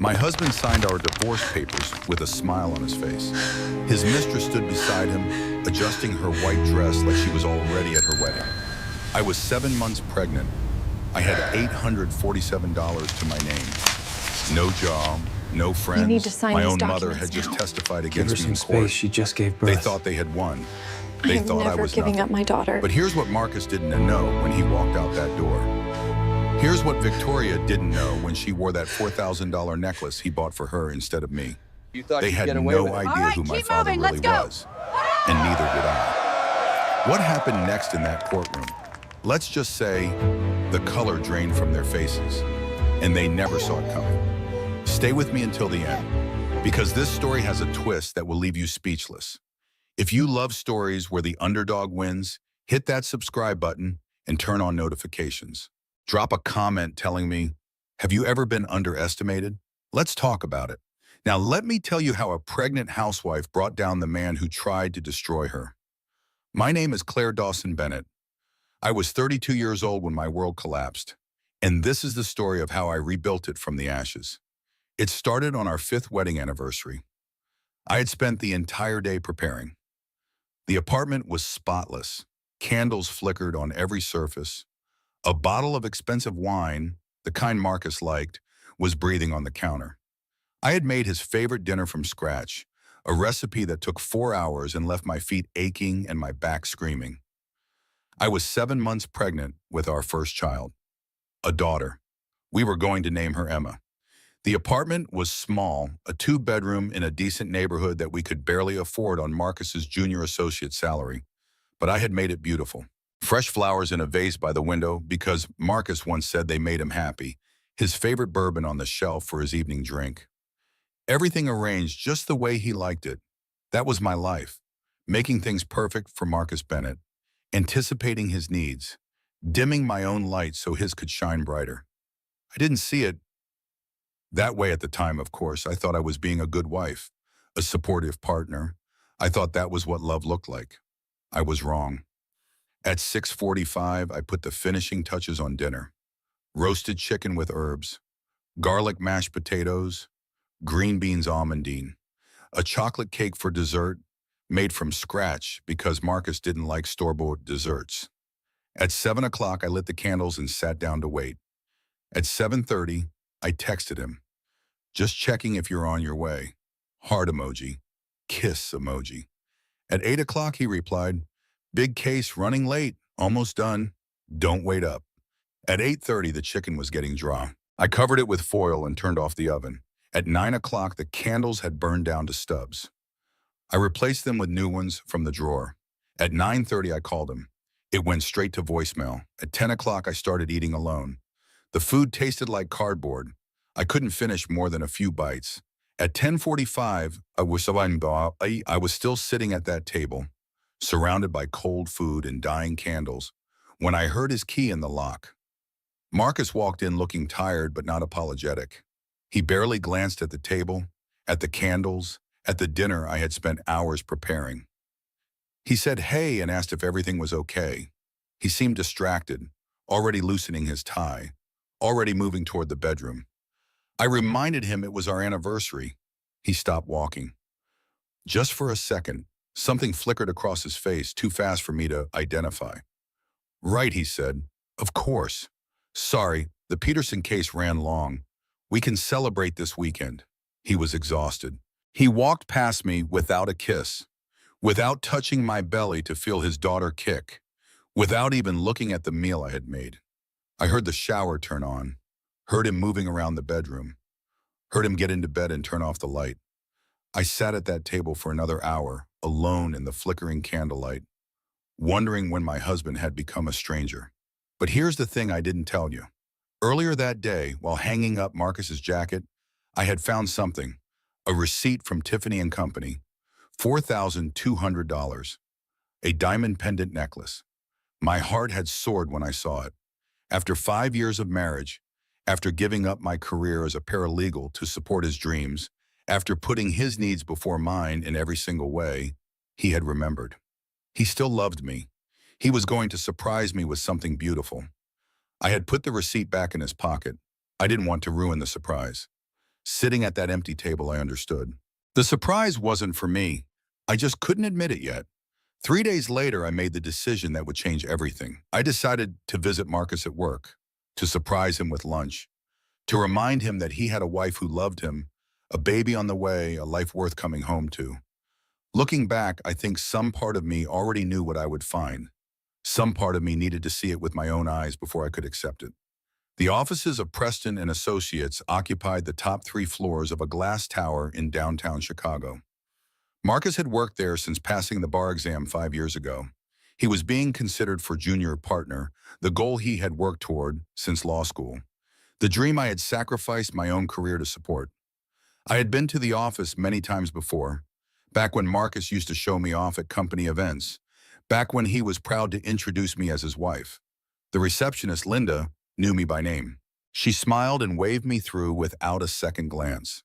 My husband signed our divorce papers with a smile on his face. His mistress stood beside him, adjusting her white dress like she was already at her wedding. I was 7 months pregnant. I had $847 to my name. No job, no friends. You need to sign my these own mother documents had just now. testified Give her against me some in court. space. She just gave birth. They thought they had won. I They am thought I never was giving nothing. up my daughter. But here's what Marcus didn't know when he walked out that door. Here's what Victoria didn't know when she wore that $4,000 necklace he bought for her instead of me. You thought They you'd had get away no with it. idea All right, who my keep father moving, really let's go. was. And neither did I. What happened next in that courtroom? Let's just say the color drained from their faces, and they never saw it coming. Stay with me until the end, because this story has a twist that will leave you speechless. If you love stories where the underdog wins, hit that subscribe button and turn on notifications. Drop a comment telling me, have you ever been underestimated? Let's talk about it. Now, let me tell you how a pregnant housewife brought down the man who tried to destroy her. My name is Claire Dawson Bennett. I was 32 years old when my world collapsed, and this is the story of how I rebuilt it from the ashes. It started on our 5th wedding anniversary. I had spent the entire day preparing. The apartment was spotless. Candles flickered on every surface. A bottle of expensive wine, the kind Marcus liked, was breathing on the counter. I had made his favorite dinner from scratch, a recipe that took 4 hours and left my feet aching and my back screaming. I was 7 months pregnant with our first child, a daughter. We were going to name her Emma. The apartment was small, a 2-bedroom in a decent neighborhood that we could barely afford on Marcus's junior associate salary, but I had made it beautiful. Fresh flowers in a vase by the window because Marcus once said they made him happy, his favorite bourbon on the shelf for his evening drink. Everything arranged just the way he liked it. That was my life, making things perfect for Marcus Bennett, anticipating his needs, dimming my own light so his could shine brighter. I didn't see it that way at the time, of course. I thought I was being a good wife, a supportive partner. I thought that was what love looked like. I was wrong. At 6:45, I put the finishing touches on dinner. Roasted chicken with herbs, garlic mashed potatoes, green beans almondine, a chocolate cake for dessert made from scratch because Marcus didn't like store-bought desserts. At 7 o'clock, I lit the candles and sat down to wait. At 7:30, I texted him, just checking if you're on your way. Heart emoji, kiss emoji. At 8 o'clock, he replied, big case, running late, almost done, don't wait up. At 8:30, the chicken was getting dry. I covered it with foil and turned off the oven. At 9 o'clock, the candles had burned down to stubs. I replaced them with new ones from the drawer. At 9:30, I called him. It went straight to voicemail. At 10 o'clock, I started eating alone. The food tasted like cardboard. I couldn't finish more than a few bites. At 10:45, I was still sitting at that table, surrounded by cold food and dying candles, when I heard his key in the lock. Marcus walked in looking tired but not apologetic. He barely glanced at the table, at the candles, at the dinner I had spent hours preparing. He said hey and asked if everything was okay. He seemed distracted, already loosening his tie, already moving toward the bedroom. I reminded him it was our anniversary. He stopped walking. Just for a second, something flickered across his face, too fast for me to identify. Right, he said. Of course. Sorry, the Peterson case ran long. We can celebrate this weekend. He was exhausted. He walked past me without a kiss, without touching my belly to feel his daughter kick, without even looking at the meal I had made. I heard the shower turn on, heard him moving around the bedroom, heard him get into bed and turn off the light. I sat at that table for another hour, alone in the flickering candlelight, wondering when my husband had become a stranger. But here's the thing I didn't tell you. Earlier that day, while hanging up Marcus's jacket, I had found something, a receipt from Tiffany & Company, $4,200, a diamond pendant necklace. My heart had soared when I saw it. After 5 years of marriage, after giving up my career as a paralegal to support his dreams, after putting his needs before mine in every single way, he had remembered. He still loved me. He was going to surprise me with something beautiful. I had put the receipt back in his pocket. I didn't want to ruin the surprise. Sitting at that empty table, I understood. The surprise wasn't for me. I just couldn't admit it yet. 3 days later, I made the decision that would change everything. I decided to visit Marcus at work, to surprise him with lunch, to remind him that he had a wife who loved him, a baby on the way, a life worth coming home to. Looking back, I think some part of me already knew what I would find. Some part of me needed to see it with my own eyes before I could accept it. The offices of Preston and Associates occupied the top 3 floors of a glass tower in downtown Chicago. Marcus had worked there since passing the bar exam 5 years ago. He was being considered for junior partner, the goal he had worked toward since law school, the dream I had sacrificed my own career to support. I had been to the office many times before, back when Marcus used to show me off at company events, back when he was proud to introduce me as his wife. The receptionist, Linda, knew me by name. She smiled and waved me through without a second glance.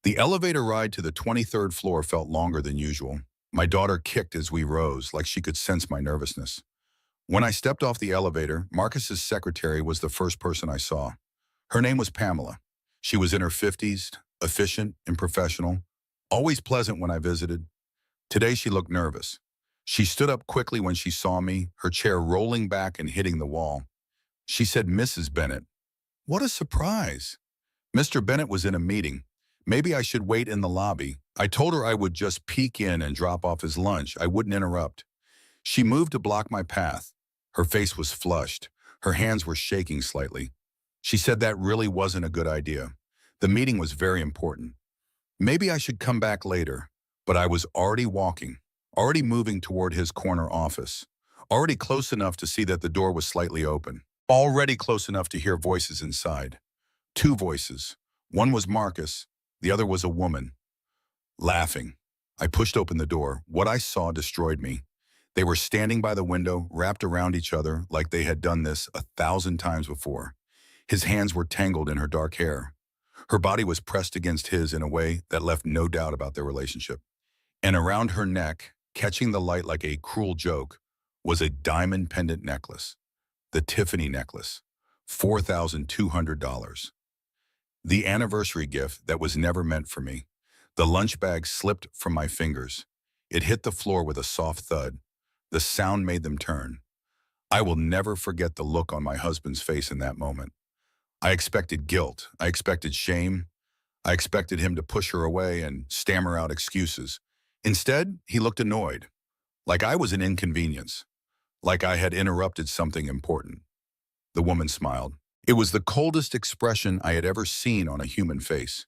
The elevator ride to the 23rd floor felt longer than usual. My daughter kicked as we rose, like she could sense my nervousness. When I stepped off the elevator, Marcus's secretary was the first person I saw. Her name was Pamela. She was in her 50s, efficient and professional, always pleasant when I visited. Today she looked nervous. She stood up quickly when she saw me, her chair rolling back and hitting the wall. She said, "Mrs. Bennett." What a surprise. Mr. Bennett was in a meeting. Maybe I should wait in the lobby. I told her I would just peek in and drop off his lunch. I wouldn't interrupt. She moved to block my path. Her face was flushed. Her hands were shaking slightly. She said that really wasn't a good idea. The meeting was very important. Maybe I should come back later, but I was already walking, already moving toward his corner office, already close enough to see that the door was slightly open, already close enough to hear voices inside. 2 voices. One was Marcus, the other was a woman. Laughing. I pushed open the door. What I saw destroyed me. They were standing by the window, wrapped around each other like they had done this 1,000 times before. His hands were tangled in her dark hair. Her body was pressed against his in a way that left no doubt about their relationship. And around her neck, catching the light like a cruel joke, was a diamond pendant necklace. The Tiffany necklace. $4,200. The anniversary gift that was never meant for me. The lunch bag slipped from my fingers. It hit the floor with a soft thud. The sound made them turn. I will never forget the look on my husband's face in that moment. I expected guilt. I expected shame. I expected him to push her away and stammer out excuses. Instead, he looked annoyed, like I was an inconvenience, like I had interrupted something important. The woman smiled. It was the coldest expression I had ever seen on a human face,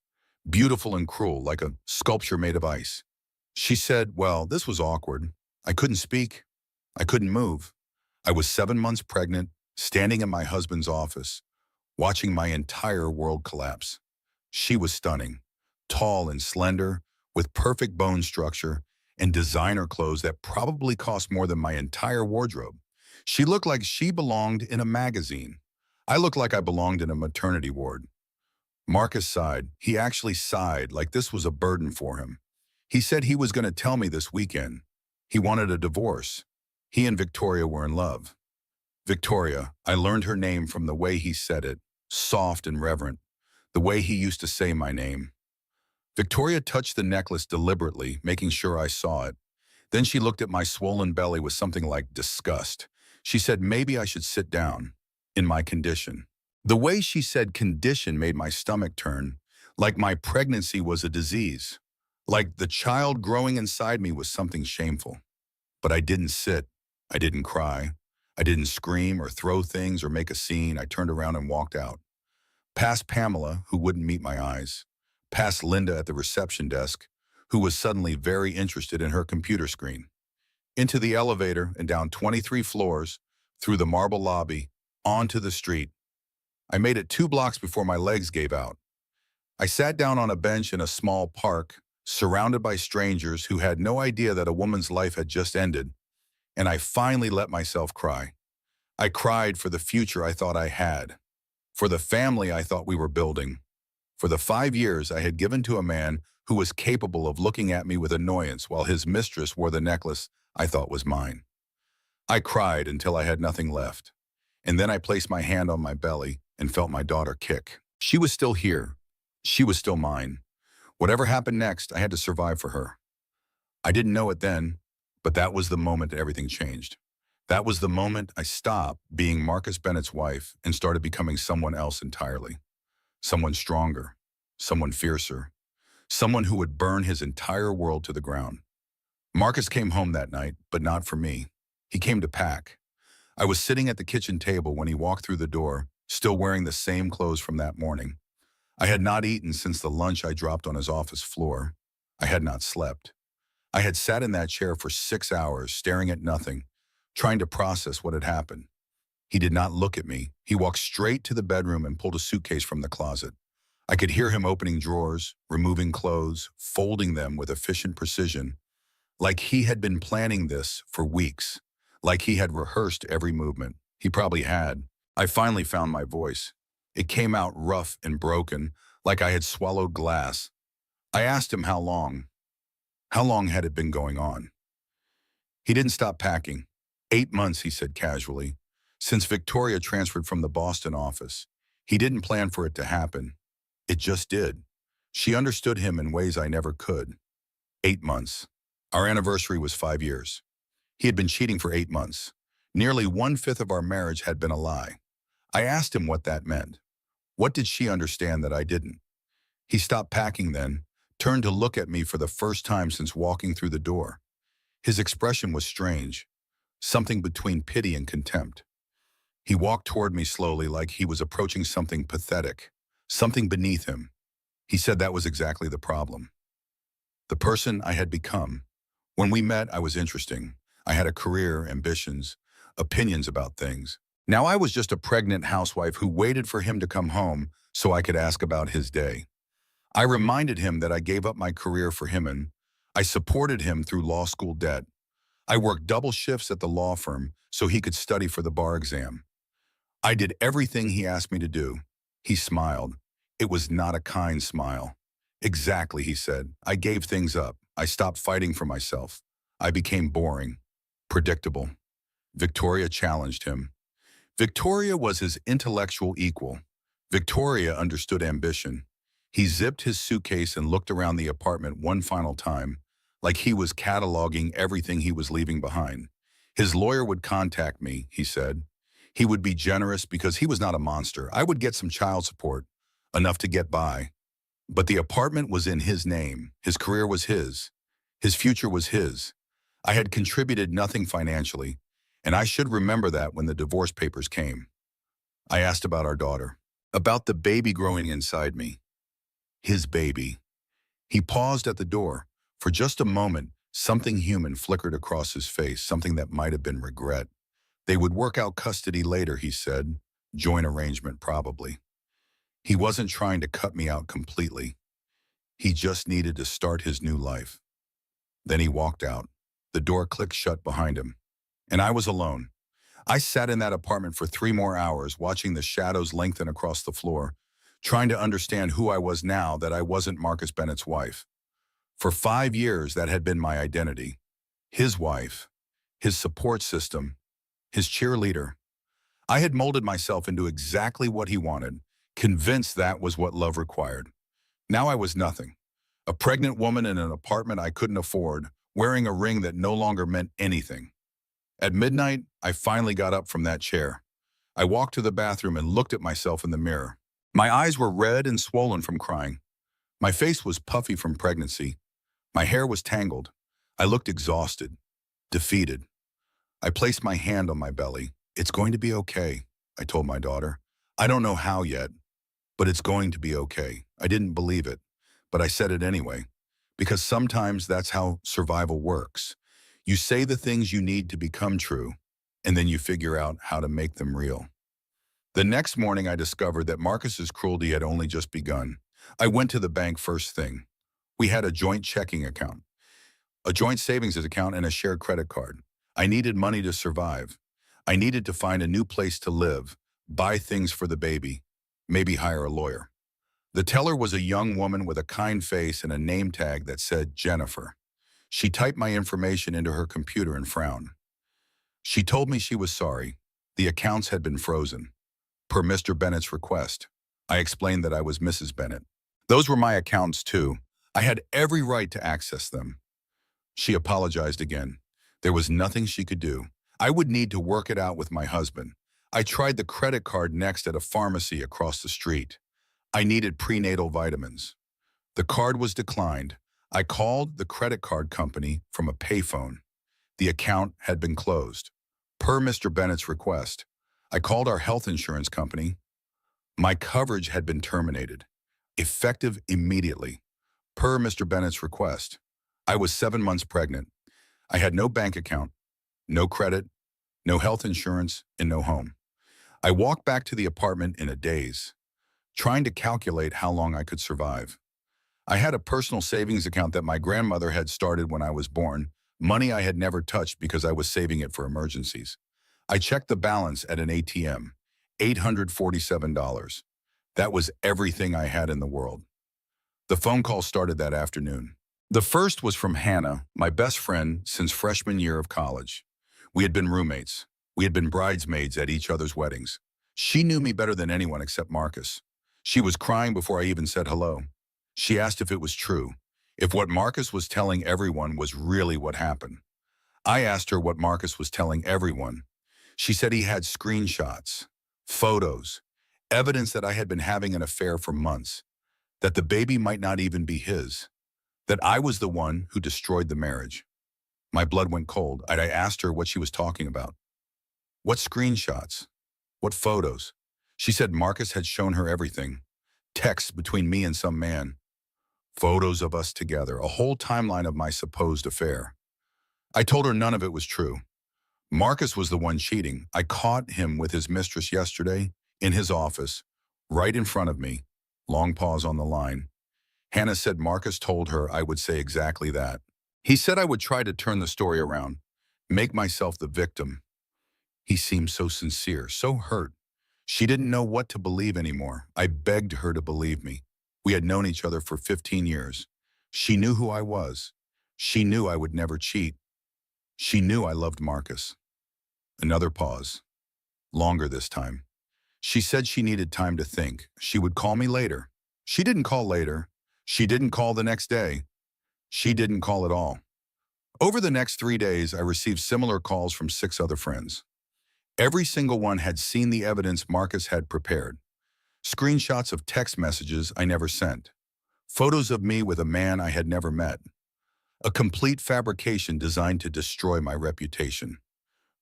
beautiful and cruel, like a sculpture made of ice. She said, "Well, this was awkward. I couldn't speak. I couldn't move. I was 7 months pregnant, standing in my husband's office, watching my entire world collapse." She was stunning, tall and slender, with perfect bone structure and designer clothes that probably cost more than my entire wardrobe. She looked like she belonged in a magazine. I looked like I belonged in a maternity ward. Marcus sighed. He actually sighed like this was a burden for him. He said he was going to tell me this weekend. He wanted a divorce. He and Victoria were in love. Victoria, I learned her name from the way he said it, soft and reverent, the way he used to say my name. Victoria touched the necklace deliberately, making sure I saw it. Then she looked at my swollen belly with something like disgust. She said maybe I should sit down, in my condition. The way she said condition made my stomach turn, like my pregnancy was a disease, like the child growing inside me was something shameful. But I didn't sit. I didn't cry. I didn't scream or throw things or make a scene. I turned around and walked out. Past Pamela, who wouldn't meet my eyes. Past Linda at the reception desk, who was suddenly very interested in her computer screen. Into the elevator and down 23 floors, through the marble lobby, onto the street. I made it 2 blocks before my legs gave out. I sat down on a bench in a small park, surrounded by strangers who had no idea that a woman's life had just ended, and I finally let myself cry. I cried for the future I thought I had, for the family I thought we were building, for the 5 years I had given to a man who was capable of looking at me with annoyance while his mistress wore the necklace I thought was mine. I cried until I had nothing left, and then I placed my hand on my belly and felt my daughter kick. She was still here. She was still mine. Whatever happened next, I had to survive for her. I didn't know it then, but that was the moment everything changed. That was the moment I stopped being Marcus Bennett's wife and started becoming someone else entirely. Someone stronger, someone fiercer, someone who would burn his entire world to the ground. Marcus came home that night, but not for me. He came to pack. I was sitting at the kitchen table when he walked through the door, still wearing the same clothes from that morning. I had not eaten since the lunch I dropped on his office floor. I had not slept. I had sat in that chair for 6 hours, staring at nothing, trying to process what had happened. He did not look at me. He walked straight to the bedroom and pulled a suitcase from the closet. I could hear him opening drawers, removing clothes, folding them with efficient precision, like he had been planning this for weeks, like he had rehearsed every movement. He probably had. I finally found my voice. It came out rough and broken, like I had swallowed glass. I asked him how long. How long had it been going on? He didn't stop packing. 8 months, he said casually, since Victoria transferred from the Boston office. He didn't plan for it to happen. It just did. She understood him in ways I never could. 8 months. Our anniversary was 5 years. He had been cheating for 8 months. Nearly 1/5 of our marriage had been a lie. I asked him what that meant. What did she understand that I didn't? He stopped packing then, turned to look at me for the first time since walking through the door. His expression was strange, something between pity and contempt. He walked toward me slowly like he was approaching something pathetic, something beneath him. He said that was exactly the problem. The person I had become. When we met, I was interesting. I had a career, ambitions, opinions about things. Now I was just a pregnant housewife who waited for him to come home so I could ask about his day. I reminded him that I gave up my career for him and I supported him through law school debt. I worked double shifts at the law firm so he could study for the bar exam. I did everything he asked me to do. He smiled. It was not a kind smile. Exactly, he said. I gave things up. I stopped fighting for myself. I became boring, predictable. Victoria challenged him. Victoria was his intellectual equal. Victoria understood ambition. He zipped his suitcase and looked around the apartment one final time, like he was cataloging everything he was leaving behind. His lawyer would contact me, he said. He would be generous because he was not a monster. I would get some child support, enough to get by. But the apartment was in his name. His career was his. His future was his. I had contributed nothing financially, and I should remember that when the divorce papers came. I asked about our daughter, about the baby growing inside me. His baby. He paused at the door. For just a moment, something human flickered across his face, something that might have been regret. They would work out custody later, he said. Joint arrangement, probably. He wasn't trying to cut me out completely. He just needed to start his new life. Then he walked out. The door clicked shut behind him. And I was alone. I sat in that apartment for 3 more hours, watching the shadows lengthen across the floor, trying to understand who I was now that I wasn't Marcus Bennett's wife. For 5 years, that had been my identity. His wife, his support system, his cheerleader. I had molded myself into exactly what he wanted, convinced that was what love required. Now I was nothing. A pregnant woman in an apartment I couldn't afford, wearing a ring that no longer meant anything. At midnight, I finally got up from that chair. I walked to the bathroom and looked at myself in the mirror. My eyes were red and swollen from crying. My face was puffy from pregnancy. My hair was tangled. I looked exhausted, defeated. I placed my hand on my belly. It's going to be okay, I told my daughter. I don't know how yet, but it's going to be okay. I didn't believe it, but I said it anyway, because sometimes that's how survival works. You say the things you need to become true, and then you figure out how to make them real. The next morning, I discovered that Marcus's cruelty had only just begun. I went to the bank first thing. We had a joint checking account, a joint savings account, and a shared credit card. I needed money to survive. I needed to find a new place to live, buy things for the baby, maybe hire a lawyer. The teller was a young woman with a kind face and a name tag that said Jennifer. She typed my information into her computer and frowned. She told me she was sorry. The accounts had been frozen. Per Mr. Bennett's request, I explained that I was Mrs. Bennett. Those were my accounts too. I had every right to access them. She apologized again. There was nothing she could do. I would need to work it out with my husband. I tried the credit card next at a pharmacy across the street. I needed prenatal vitamins. The card was declined. I called the credit card company from a payphone. The account had been closed. Per Mr. Bennett's request, I called our health insurance company. My coverage had been terminated, effective immediately. Per Mr. Bennett's request, I was 7 months pregnant. I had no bank account, no credit, no health insurance, and no home. I walked back to the apartment in a daze, trying to calculate how long I could survive. I had a personal savings account that my grandmother had started when I was born, money I had never touched because I was saving it for emergencies. I checked the balance at an ATM, $847. That was everything I had in the world. The phone call started that afternoon. The first was from Hannah, my best friend since freshman year of college. We had been roommates. We had been bridesmaids at each other's weddings. She knew me better than anyone except Marcus. She was crying before I even said hello. She asked if it was true, if what Marcus was telling everyone was really what happened. I asked her what Marcus was telling everyone. She said he had screenshots, photos, evidence that I had been having an affair for months, that the baby might not even be his, that I was the one who destroyed the marriage. My blood went cold. I asked her what she was talking about. What screenshots? What photos? She said Marcus had shown her everything. Texts between me and some man. Photos of us together, a whole timeline of my supposed affair. I told her none of it was true. Marcus was the one cheating. I caught him with his mistress yesterday, in his office, right in front of me. Long pause on the line. Hannah said Marcus told her I would say exactly that. He said I would try to turn the story around, make myself the victim. He seemed so sincere, so hurt. She didn't know what to believe anymore. I begged her to believe me. We had known each other for 15 years. She knew who I was. She knew I would never cheat. She knew I loved Marcus. Another pause. Longer this time. She said she needed time to think. She would call me later. She didn't call later. She didn't call the next day. She didn't call at all. Over the next 3 days, I received similar calls from 6 other friends. Every single one had seen the evidence Marcus had prepared. Screenshots of text messages I never sent. Photos of me with a man I had never met. A complete fabrication designed to destroy my reputation.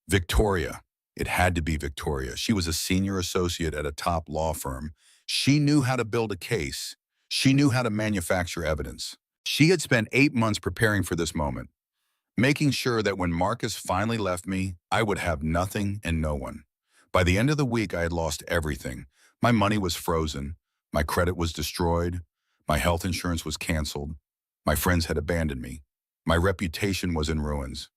Victoria. It had to be Victoria. She was a senior associate at a top law firm. She knew how to build a case. She knew how to manufacture evidence. She had spent 8 months preparing for this moment, making sure that when Marcus finally left me, I would have nothing and no one. By the end of the week, I had lost everything. My money was frozen. My credit was destroyed. My health insurance was canceled. My friends had abandoned me. My reputation was in ruins.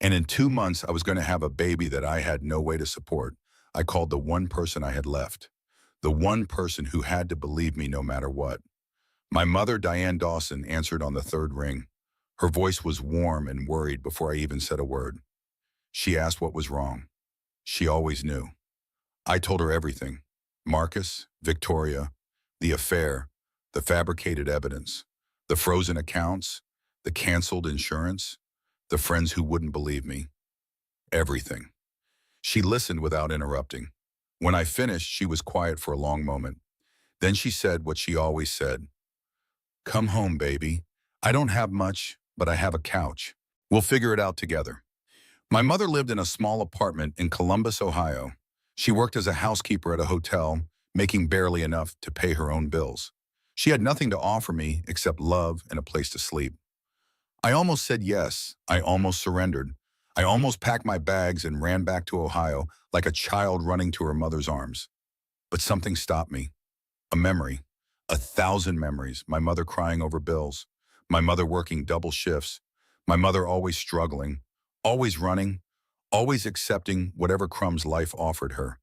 And in 2 months, I was going to have a baby that I had no way to support. I called the one person I had left, the one person who had to believe me no matter what. My mother, Diane Dawson, answered on the 3rd ring. Her voice was warm and worried before I even said a word. She asked what was wrong. She always knew. I told her everything. Marcus, Victoria, the affair, the fabricated evidence, the frozen accounts, the canceled insurance, the friends who wouldn't believe me. Everything. She listened without interrupting. When I finished, she was quiet for a long moment. Then she said what she always said. Come home, baby. I don't have much, but I have a couch. We'll figure it out together. My mother lived in a small apartment in Columbus, Ohio. She worked as a housekeeper at a hotel, making barely enough to pay her own bills. She had nothing to offer me except love and a place to sleep. I almost said yes. I almost surrendered. I almost packed my bags and ran back to Ohio like a child running to her mother's arms. But something stopped me. A memory. 1,000 memories. My mother crying over bills. My mother working double shifts. My mother always struggling. Always running. Always accepting whatever crumbs life offered her.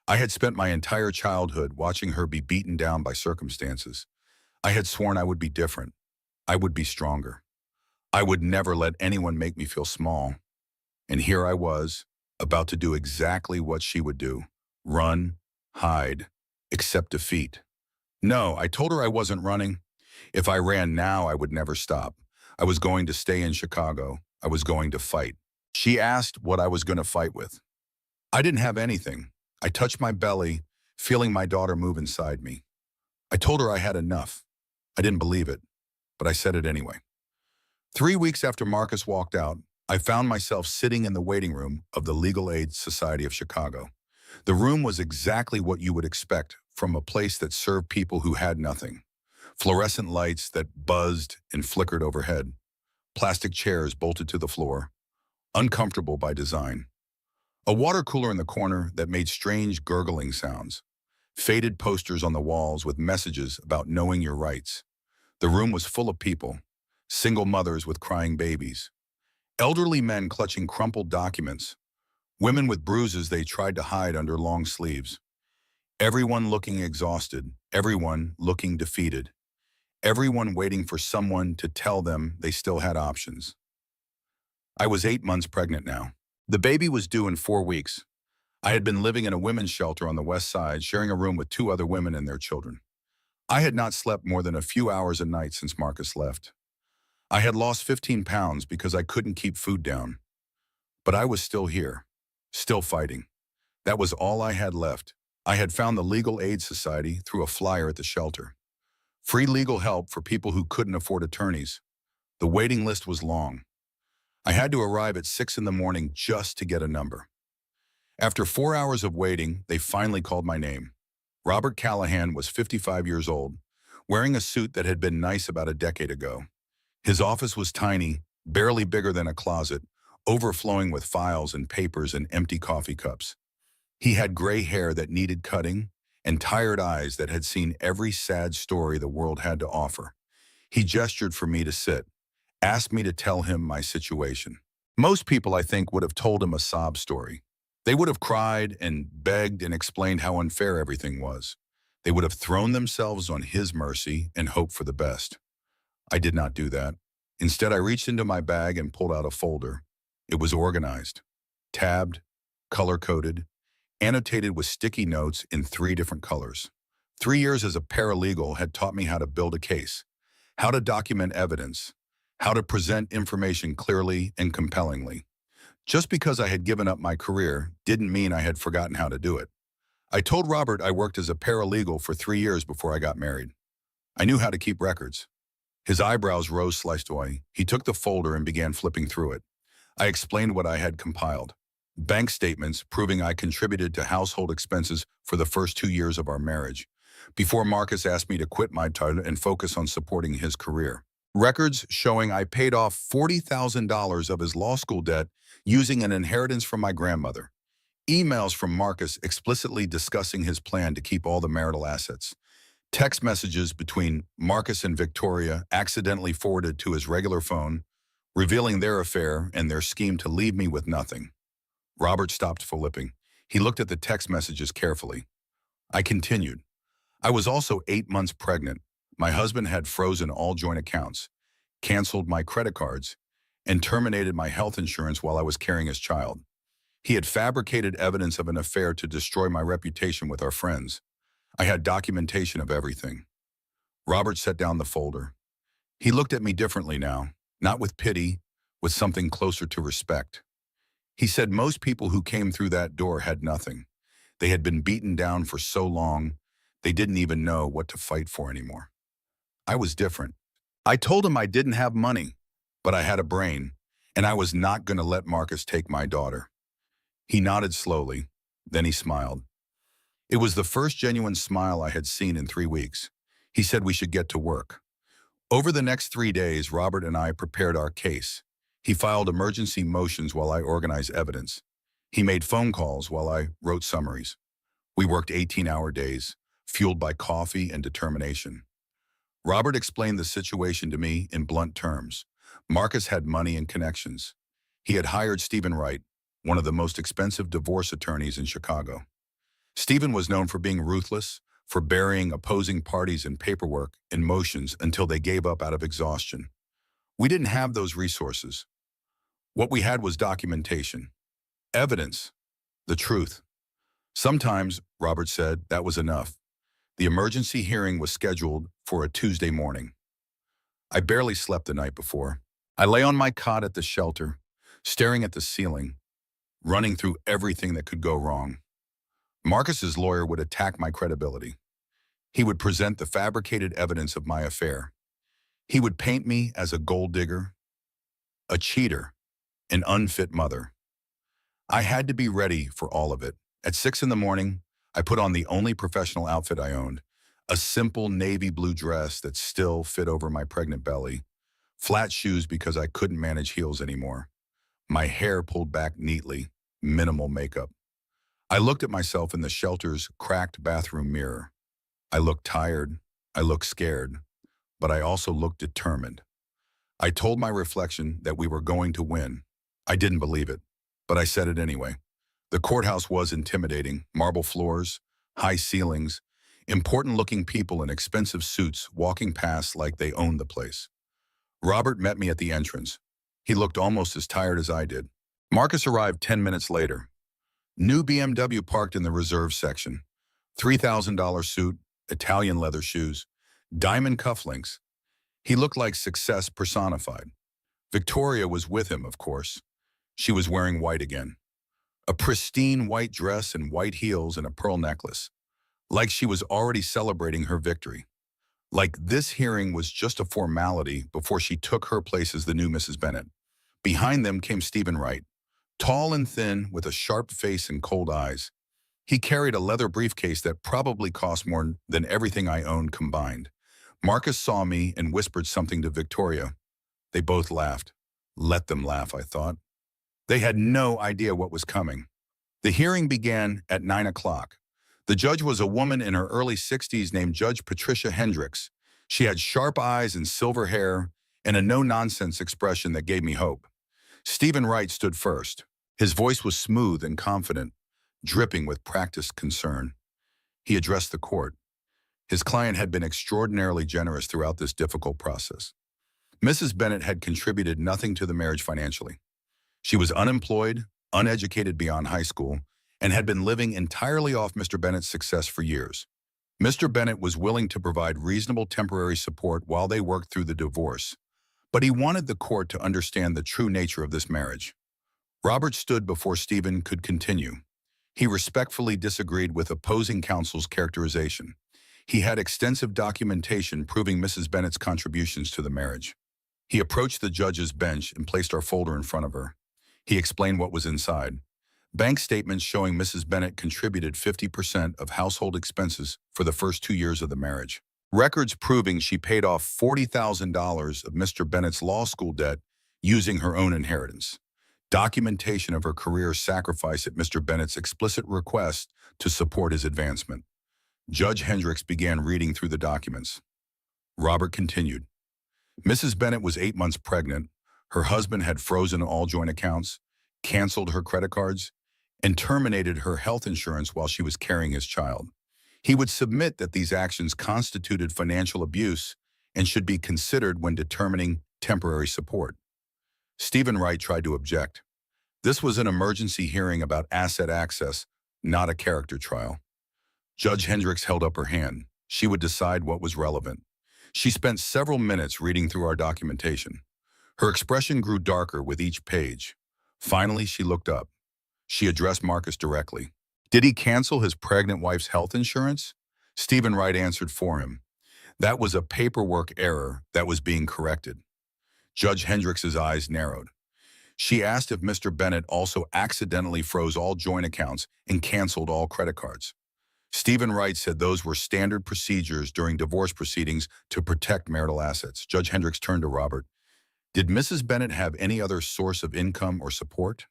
I had spent my entire childhood watching her be beaten down by circumstances. I had sworn I would be different. I would be stronger. I would never let anyone make me feel small. And here I was, about to do exactly what she would do. Run, hide, accept defeat. No, I told her I wasn't running. If I ran now, I would never stop. I was going to stay in Chicago. I was going to fight. She asked what I was going to fight with. I didn't have anything. I touched my belly, feeling my daughter move inside me. I told her I had enough. I didn't believe it, but I said it anyway. 3 weeks after Marcus walked out, I found myself sitting in the waiting room of the Legal Aid Society of Chicago. The room was exactly what you would expect from a place that served people who had nothing. Fluorescent lights that buzzed and flickered overhead. Plastic chairs bolted to the floor, uncomfortable by design. A water cooler in the corner that made strange gurgling sounds. Faded posters on the walls with messages about knowing your rights. The room was full of people, single mothers with crying babies, elderly men clutching crumpled documents, women with bruises they tried to hide under long sleeves. Everyone looking exhausted, everyone looking defeated, everyone waiting for someone to tell them they still had options. I was 8 months pregnant now. The baby was due in 4 weeks. I had been living in a women's shelter on the west side, sharing a room with 2 other women and their children. I had not slept more than a few hours a night since Marcus left. I had lost 15 pounds because I couldn't keep food down. But I was still here, still fighting. That was all I had left. I had found the Legal Aid Society through a flyer at the shelter. Free legal help for people who couldn't afford attorneys. The waiting list was long. I had to arrive at 6 in the morning just to get a number. After 4 hours of waiting, they finally called my name. Robert Callahan was 55 years old, wearing a suit that had been nice about a decade ago. His office was tiny, barely bigger than a closet, overflowing with files and papers and empty coffee cups. He had gray hair that needed cutting and tired eyes that had seen every sad story the world had to offer. He gestured for me to sit, asked me to tell him my situation. Most people, I think, would have told him a sob story. They would have cried and begged and explained how unfair everything was. They would have thrown themselves on his mercy and hoped for the best. I did not do that. Instead, I reached into my bag and pulled out a folder. It was organized, tabbed, color-coded, annotated with sticky notes in 3 different colors. 3 years as a paralegal had taught me how to build a case, how to document evidence, how to present information clearly and compellingly. Just because I had given up my career didn't mean I had forgotten how to do it. I told Robert I worked as a paralegal for 3 years before I got married. I knew how to keep records. His eyebrows rose slightly. He took the folder and began flipping through it. I explained what I had compiled. Bank statements proving I contributed to household expenses for the first 2 years of our marriage, before Marcus asked me to quit my title and focus on supporting his career. Records showing I paid off $40,000 of his law school debt using an inheritance from my grandmother. Emails from Marcus explicitly discussing his plan to keep all the marital assets. Text messages between Marcus and Victoria accidentally forwarded to his regular phone, revealing their affair and their scheme to leave me with nothing. Robert stopped flipping. He looked at the text messages carefully. I continued. I was also 8 months pregnant. My husband had frozen all joint accounts, canceled my credit cards, and terminated my health insurance while I was carrying his child. He had fabricated evidence of an affair to destroy my reputation with our friends. I had documentation of everything. Robert set down the folder. He looked at me differently now, not with pity, with something closer to respect. He said most people who came through that door had nothing. They had been beaten down for so long, they didn't even know what to fight for anymore. I was different. I told him I didn't have money, but I had a brain, and I was not going to let Marcus take my daughter. He nodded slowly, then he smiled. It was the first genuine smile I had seen in 3 weeks. He said we should get to work. Over the next 3 days, Robert and I prepared our case. He filed emergency motions while I organized evidence. He made phone calls while I wrote summaries. We worked 18-hour days, fueled by coffee and determination. Robert explained the situation to me in blunt terms. Marcus had money and connections. He had hired Stephen Wright, one of the most expensive divorce attorneys in Chicago. Stephen was known for being ruthless, for burying opposing parties in paperwork and motions until they gave up out of exhaustion. We didn't have those resources. What we had was documentation, evidence, the truth. Sometimes, Robert said, that was enough. The emergency hearing was scheduled for a Tuesday morning. I barely slept the night before. I lay on my cot at the shelter, staring at the ceiling, running through everything that could go wrong. Marcus's lawyer would attack my credibility. He would present the fabricated evidence of my affair. He would paint me as a gold digger, a cheater, an unfit mother. I had to be ready for all of it. At 6 in the morning, I put on the only professional outfit I owned, a simple navy blue dress that still fit over my pregnant belly, flat shoes because I couldn't manage heels anymore, my hair pulled back neatly, minimal makeup. I looked at myself in the shelter's cracked bathroom mirror. I looked tired, I looked scared, but I also looked determined. I told my reflection that we were going to win. I didn't believe it, but I said it anyway. The courthouse was intimidating: marble floors, high ceilings, important-looking people in expensive suits walking past like they owned the place. Robert met me at the entrance. He looked almost as tired as I did. Marcus arrived 10 minutes later. New BMW parked in the reserve section. $3,000 suit, Italian leather shoes, diamond cufflinks. He looked like success personified. Victoria was with him, of course. She was wearing white again. A pristine white dress and white heels and a pearl necklace. Like she was already celebrating her victory. Like this hearing was just a formality before she took her place as the new Mrs. Bennet. Behind them came Stephen Wright, tall and thin with a sharp face and cold eyes. He carried a leather briefcase that probably cost more than everything I owned combined. Marcus saw me and whispered something to Victoria. They both laughed. Let them laugh, I thought. They had no idea what was coming. The hearing began at 9 o'clock. The judge was a woman in her early 60s named Judge Patricia Hendricks. She had sharp eyes and silver hair and a no-nonsense expression that gave me hope. Stephen Wright stood first. His voice was smooth and confident, dripping with practiced concern. He addressed the court. His client had been extraordinarily generous throughout this difficult process. Mrs. Bennet had contributed nothing to the marriage financially. She was unemployed, uneducated beyond high school, and had been living entirely off Mr. Bennet's success for years. Mr. Bennet was willing to provide reasonable temporary support while they worked through the divorce, but he wanted the court to understand the true nature of this marriage. Robert stood before Stephen could continue. He respectfully disagreed with opposing counsel's characterization. He had extensive documentation proving Mrs. Bennet's contributions to the marriage. He approached the judge's bench and placed our folder in front of her. He explained what was inside. Bank statements showing Mrs. Bennet contributed 50% of household expenses for the first 2 years of the marriage. Records proving she paid off $40,000 of Mr. Bennet's law school debt using her own inheritance. Documentation of her career sacrifice at Mr. Bennet's explicit request to support his advancement. Judge Hendricks began reading through the documents. Robert continued. Mrs. Bennet was 8 months pregnant. Her husband had frozen all joint accounts, canceled her credit cards, and terminated her health insurance while she was carrying his child. He would submit that these actions constituted financial abuse and should be considered when determining temporary support. Stephen Wright tried to object. This was an emergency hearing about asset access, not a character trial. Judge Hendricks held up her hand. She would decide what was relevant. She spent several minutes reading through our documentation. Her expression grew darker with each page. Finally, she looked up. She addressed Marcus directly. Did he cancel his pregnant wife's health insurance? Stephen Wright answered for him. That was a paperwork error that was being corrected. Judge Hendricks's eyes narrowed. She asked if Mr. Bennet also accidentally froze all joint accounts and canceled all credit cards. Stephen Wright said those were standard procedures during divorce proceedings to protect marital assets. Judge Hendricks turned to Robert. Did Mrs. Bennet have any other source of income or support?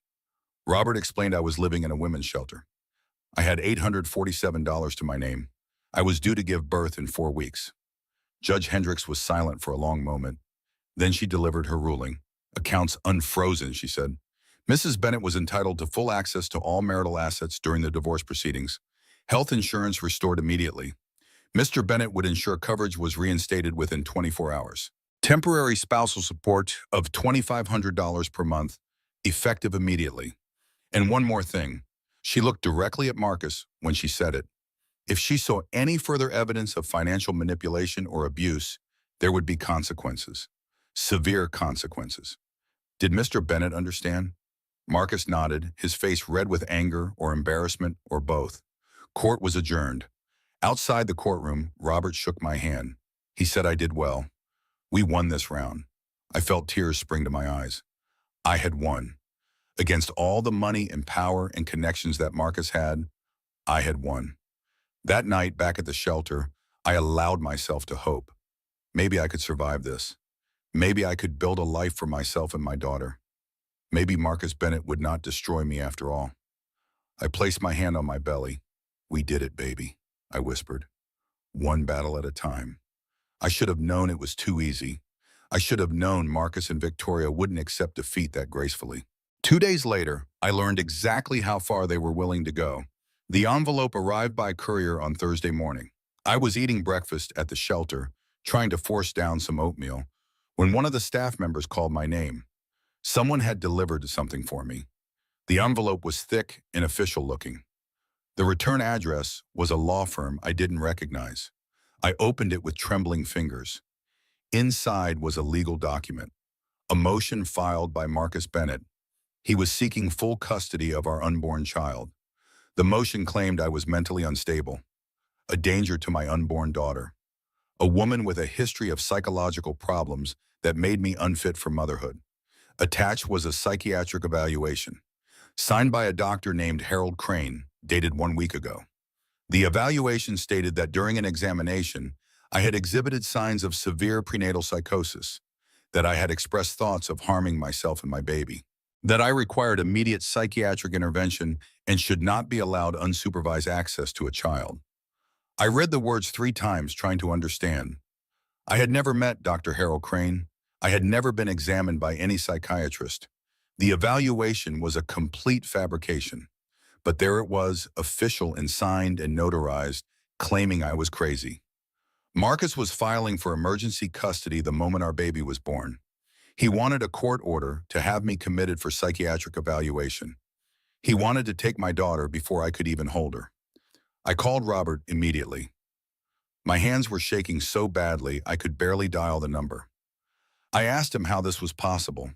Robert explained I was living in a women's shelter. I had $847 to my name. I was due to give birth in 4 weeks. Judge Hendricks was silent for a long moment. Then she delivered her ruling. Accounts unfrozen, she said. Mrs. Bennet was entitled to full access to all marital assets during the divorce proceedings. Health insurance restored immediately. Mr. Bennet would ensure coverage was reinstated within 24 hours. Temporary spousal support of $2,500 per month, effective immediately. And one more thing. She looked directly at Marcus when she said it. If she saw any further evidence of financial manipulation or abuse, there would be consequences. Severe consequences. Did Mr. Bennett understand? Marcus nodded, his face red with anger or embarrassment or both. Court was adjourned. Outside the courtroom, Robert shook my hand. He said I did well. We won this round. I felt tears spring to my eyes. I had won. Against all the money and power and connections that Marcus had, I had won. That night, back at the shelter, I allowed myself to hope. Maybe I could survive this. Maybe I could build a life for myself and my daughter. Maybe Marcus Bennett would not destroy me after all. I placed my hand on my belly. We did it, baby, I whispered. One battle at a time. I should have known it was too easy. I should have known Marcus and Victoria wouldn't accept defeat that gracefully. 2 days later, I learned exactly how far they were willing to go. The envelope arrived by courier on Thursday morning. I was eating breakfast at the shelter, trying to force down some oatmeal, when one of the staff members called my name. Someone had delivered something for me. The envelope was thick and official looking. The return address was a law firm I didn't recognize. I opened it with trembling fingers. Inside was a legal document, a motion filed by Marcus Bennett. He was seeking full custody of our unborn child. The motion claimed I was mentally unstable, a danger to my unborn daughter, a woman with a history of psychological problems that made me unfit for motherhood. Attached was a psychiatric evaluation, signed by a doctor named Harold Crane, dated 1 week ago. The evaluation stated that during an examination, I had exhibited signs of severe prenatal psychosis, that I had expressed thoughts of harming myself and my baby, that I required immediate psychiatric intervention and should not be allowed unsupervised access to a child. I read the words 3 times trying to understand. I had never met Dr. Harold Crane. I had never been examined by any psychiatrist. The evaluation was a complete fabrication. But there it was, official and signed and notarized, claiming I was crazy. Marcus was filing for emergency custody the moment our baby was born. He wanted a court order to have me committed for psychiatric evaluation. He wanted to take my daughter before I could even hold her. I called Robert immediately. My hands were shaking so badly I could barely dial the number. I asked him how this was possible.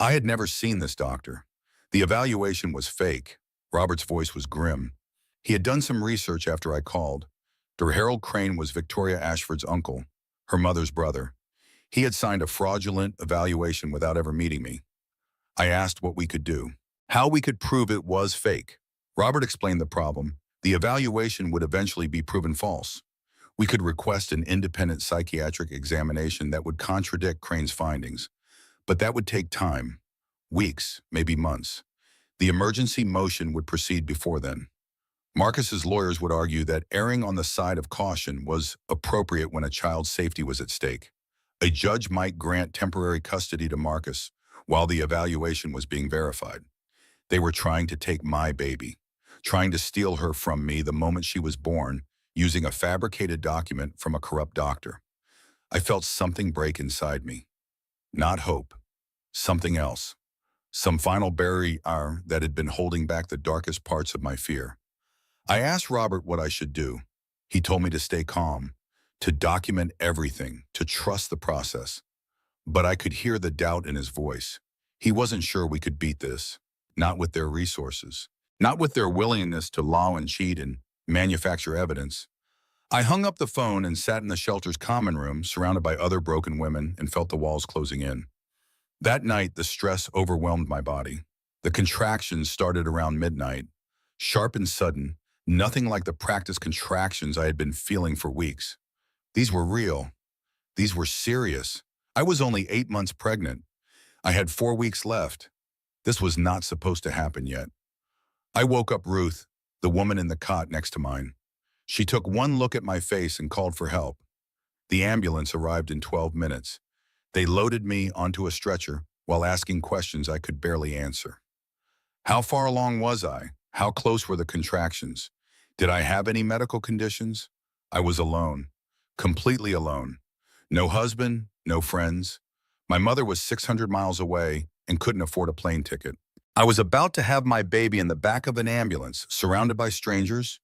I had never seen this doctor. The evaluation was fake. Robert's voice was grim. He had done some research after I called. Dr. Harold Crane was Victoria Ashford's uncle, her mother's brother. He had signed a fraudulent evaluation without ever meeting me. I asked what we could do, how we could prove it was fake. Robert explained the problem. The evaluation would eventually be proven false. We could request an independent psychiatric examination that would contradict Crane's findings, but that would take time, weeks, maybe months. The emergency motion would proceed before then. Marcus's lawyers would argue that erring on the side of caution was appropriate when a child's safety was at stake. A judge might grant temporary custody to Marcus while the evaluation was being verified. They were trying to take my baby, trying to steal her from me the moment she was born, using a fabricated document from a corrupt doctor. I felt something break inside me. Not hope, something else. Some final barrier that had been holding back the darkest parts of my fear. I asked Robert what I should do. He told me to stay calm, to document everything, to trust the process. But I could hear the doubt in his voice. He wasn't sure we could beat this, not with their resources, not with their willingness to lie and cheat and manufacture evidence. I hung up the phone and sat in the shelter's common room, surrounded by other broken women, and felt the walls closing in. That night, the stress overwhelmed my body. The contractions started around midnight, sharp and sudden, nothing like the practice contractions I had been feeling for weeks. These were real. These were serious. I was only 8 months pregnant. I had 4 weeks left. This was not supposed to happen yet. I woke up Ruth, the woman in the cot next to mine. She took one look at my face and called for help. The ambulance arrived in 12 minutes. They loaded me onto a stretcher while asking questions I could barely answer. How far along was I? How close were the contractions? Did I have any medical conditions? I was alone, completely alone. No husband, no friends. My mother was 600 miles away and couldn't afford a plane ticket. I was about to have my baby in the back of an ambulance, surrounded by strangers.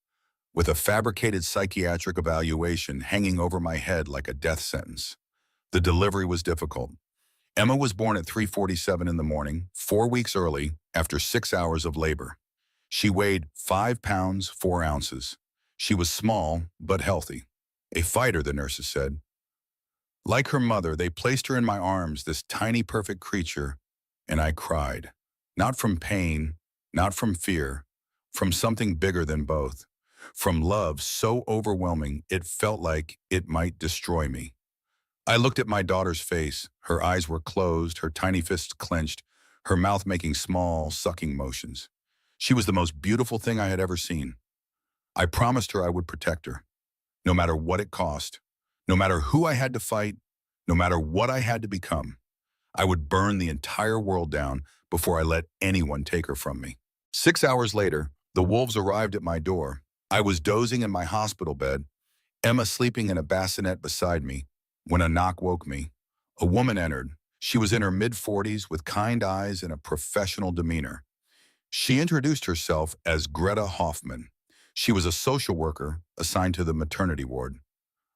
with a fabricated psychiatric evaluation hanging over my head like a death sentence. The delivery was difficult. Emma was born at 3:47 in the morning, 4 weeks early, after 6 hours of labor. She weighed 5 pounds, 4 ounces. She was small, but healthy. A fighter, the nurses said. Like her mother, they placed her in my arms, this tiny, perfect creature, and I cried. Not from pain, not from fear, from something bigger than both. From love so overwhelming it felt like it might destroy me. I looked at my daughter's face. Her eyes were closed, her tiny fists clenched, her mouth making small, sucking motions. She was the most beautiful thing I had ever seen. I promised her I would protect her, no matter what it cost, no matter who I had to fight, no matter what I had to become. I would burn the entire world down before I let anyone take her from me. 6 hours later, the wolves arrived at my door. I was dozing in my hospital bed, Emma sleeping in a bassinet beside me, when a knock woke me. A woman entered. She was in her mid-40s with kind eyes and a professional demeanor. She introduced herself as Greta Hoffman. She was a social worker assigned to the maternity ward.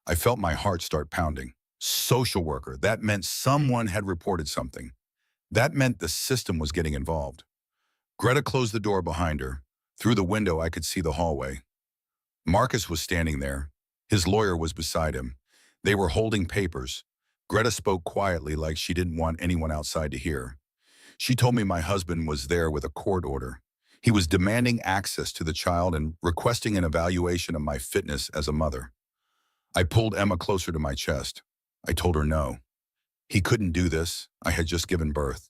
I felt my heart start pounding. Social worker, that meant someone had reported something. That meant the system was getting involved. Greta closed the door behind her. Through the window, I could see the hallway. Marcus was standing there. His lawyer was beside him. They were holding papers. Greta spoke quietly like she didn't want anyone outside to hear. She told me my husband was there with a court order. He was demanding access to the child and requesting an evaluation of my fitness as a mother. I pulled Emma closer to my chest. I told her no. He couldn't do this. I had just given birth.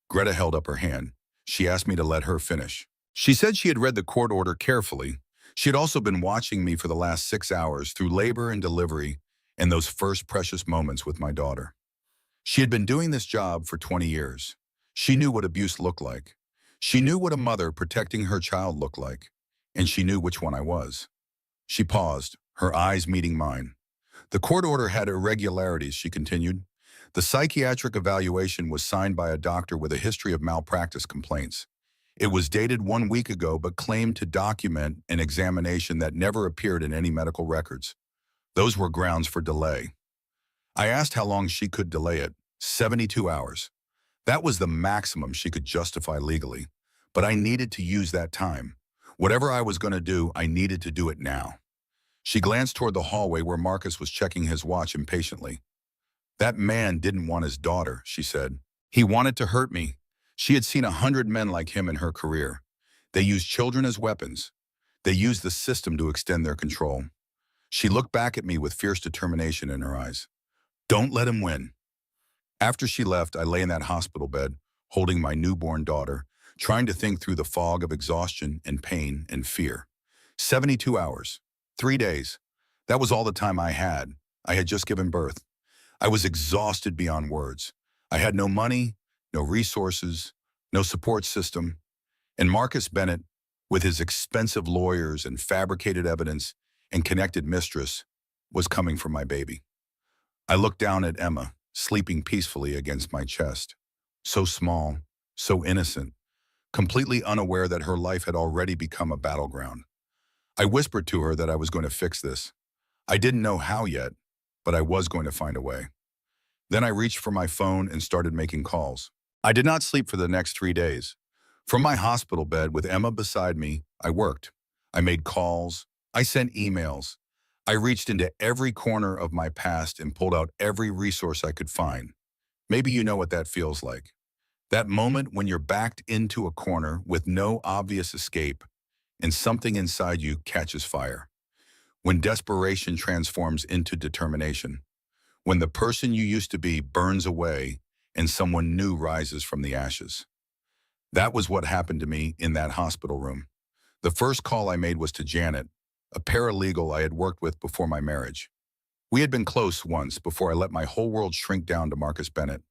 Greta held up her hand. She asked me to let her finish. She said she had read the court order carefully. She had also been watching me for the last 6 hours through labor and delivery and those first precious moments with my daughter. She had been doing this job for 20 years. She knew what abuse looked like. She knew what a mother protecting her child looked like, and she knew which one I was. She paused, her eyes meeting mine. The court order had irregularities, she continued. The psychiatric evaluation was signed by a doctor with a history of malpractice complaints. It was dated 1 week ago but claimed to document an examination that never appeared in any medical records. Those were grounds for delay. I asked how long she could delay it. 72 hours. That was the maximum she could justify legally. But I needed to use that time. Whatever I was going to do, I needed to do it now. She glanced toward the hallway where Marcus was checking his watch impatiently. That man didn't want his daughter, she said. He wanted to hurt me. She had seen 100 men like him in her career. They used children as weapons. They used the system to extend their control. She looked back at me with fierce determination in her eyes. Don't let him win. After she left, I lay in that hospital bed, holding my newborn daughter, trying to think through the fog of exhaustion and pain and fear. 72 hours. 3 days. That was all the time I had. I had just given birth. I was exhausted beyond words. I had no money, no resources, no support system. And Marcus Bennett, with his expensive lawyers and fabricated evidence and connected mistress, was coming for my baby. I looked down at Emma, sleeping peacefully against my chest. So small, so innocent, completely unaware that her life had already become a battleground. I whispered to her that I was going to fix this. I didn't know how yet, but I was going to find a way. Then I reached for my phone and started making calls. I did not sleep for the next 3 days. From my hospital bed with Emma beside me, I worked. I made calls. I sent emails. I reached into every corner of my past and pulled out every resource I could find. Maybe you know what that feels like. That moment when you're backed into a corner with no obvious escape and something inside you catches fire. When desperation transforms into determination. When the person you used to be burns away and someone new rises from the ashes. That was what happened to me in that hospital room. The first call I made was to Janet, a paralegal I had worked with before my marriage. We had been close once before I let my whole world shrink down to Marcus Bennett.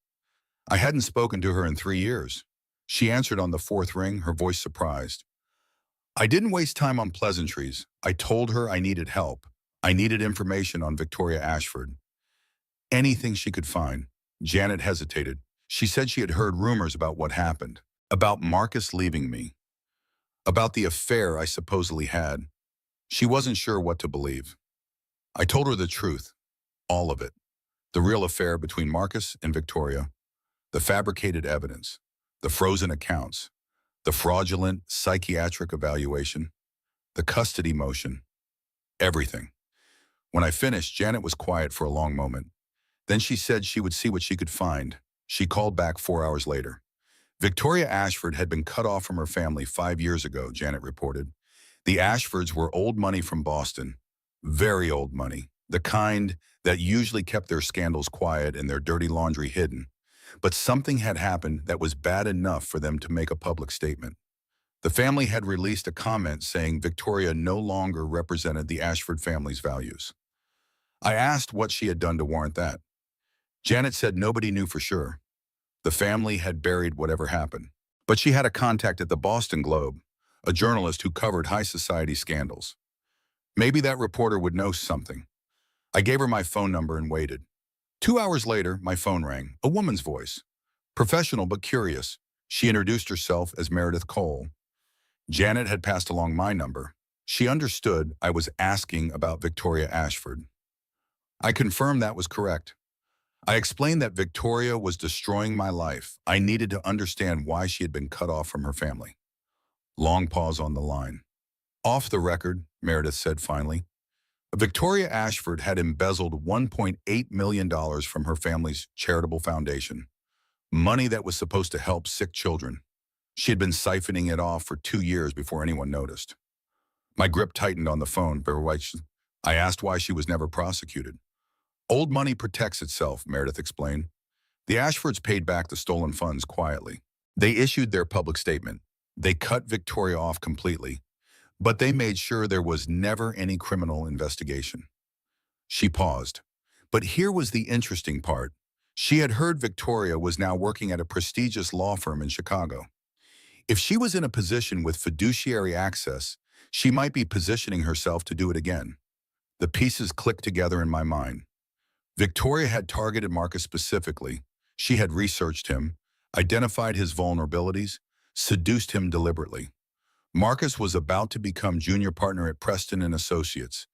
I hadn't spoken to her in 3 years. She answered on the fourth ring, her voice surprised. I didn't waste time on pleasantries. I told her I needed help. I needed information on Victoria Ashford. Anything she could find. Janet hesitated. She said she had heard rumors about what happened, about Marcus leaving me, about the affair I supposedly had. She wasn't sure what to believe. I told her the truth, all of it. The real affair between Marcus and Victoria, the fabricated evidence, the frozen accounts, the fraudulent psychiatric evaluation, the custody motion, everything. When I finished, Janet was quiet for a long moment. Then she said she would see what she could find. She called back 4 hours later. Victoria Ashford had been cut off from her family 5 years ago, Janet reported. The Ashfords were old money from Boston, very old money, the kind that usually kept their scandals quiet and their dirty laundry hidden. But something had happened that was bad enough for them to make a public statement. The family had released a comment saying Victoria no longer represented the Ashford family's values. I asked what she had done to warrant that. Janet said nobody knew for sure. The family had buried whatever happened. But she had a contact at the Boston Globe, a journalist who covered high society scandals. Maybe that reporter would know something. I gave her my phone number and waited. 2 hours later, my phone rang, a woman's voice. Professional but curious, she introduced herself as Meredith Cole. Janet had passed along my number. She understood I was asking about Victoria Ashford. I confirmed that was correct. I explained that Victoria was destroying my life. I needed to understand why she had been cut off from her family. Long pause on the line. Off the record, Meredith said finally. Victoria Ashford had embezzled $1.8 million from her family's charitable foundation, money that was supposed to help sick children. She had been siphoning it off for 2 years before anyone noticed. My grip tightened on the phone. I asked why she was never prosecuted. Old money protects itself, Meredith explained. The Ashfords paid back the stolen funds quietly. They issued their public statement. They cut Victoria off completely, but they made sure there was never any criminal investigation. She paused. But here was the interesting part. She had heard Victoria was now working at a prestigious law firm in Chicago. If she was in a position with fiduciary access, she might be positioning herself to do it again. The pieces clicked together in my mind. Victoria had targeted Marcus specifically. She had researched him, identified his vulnerabilities, seduced him deliberately. Marcus was about to become junior partner at Preston and Associates.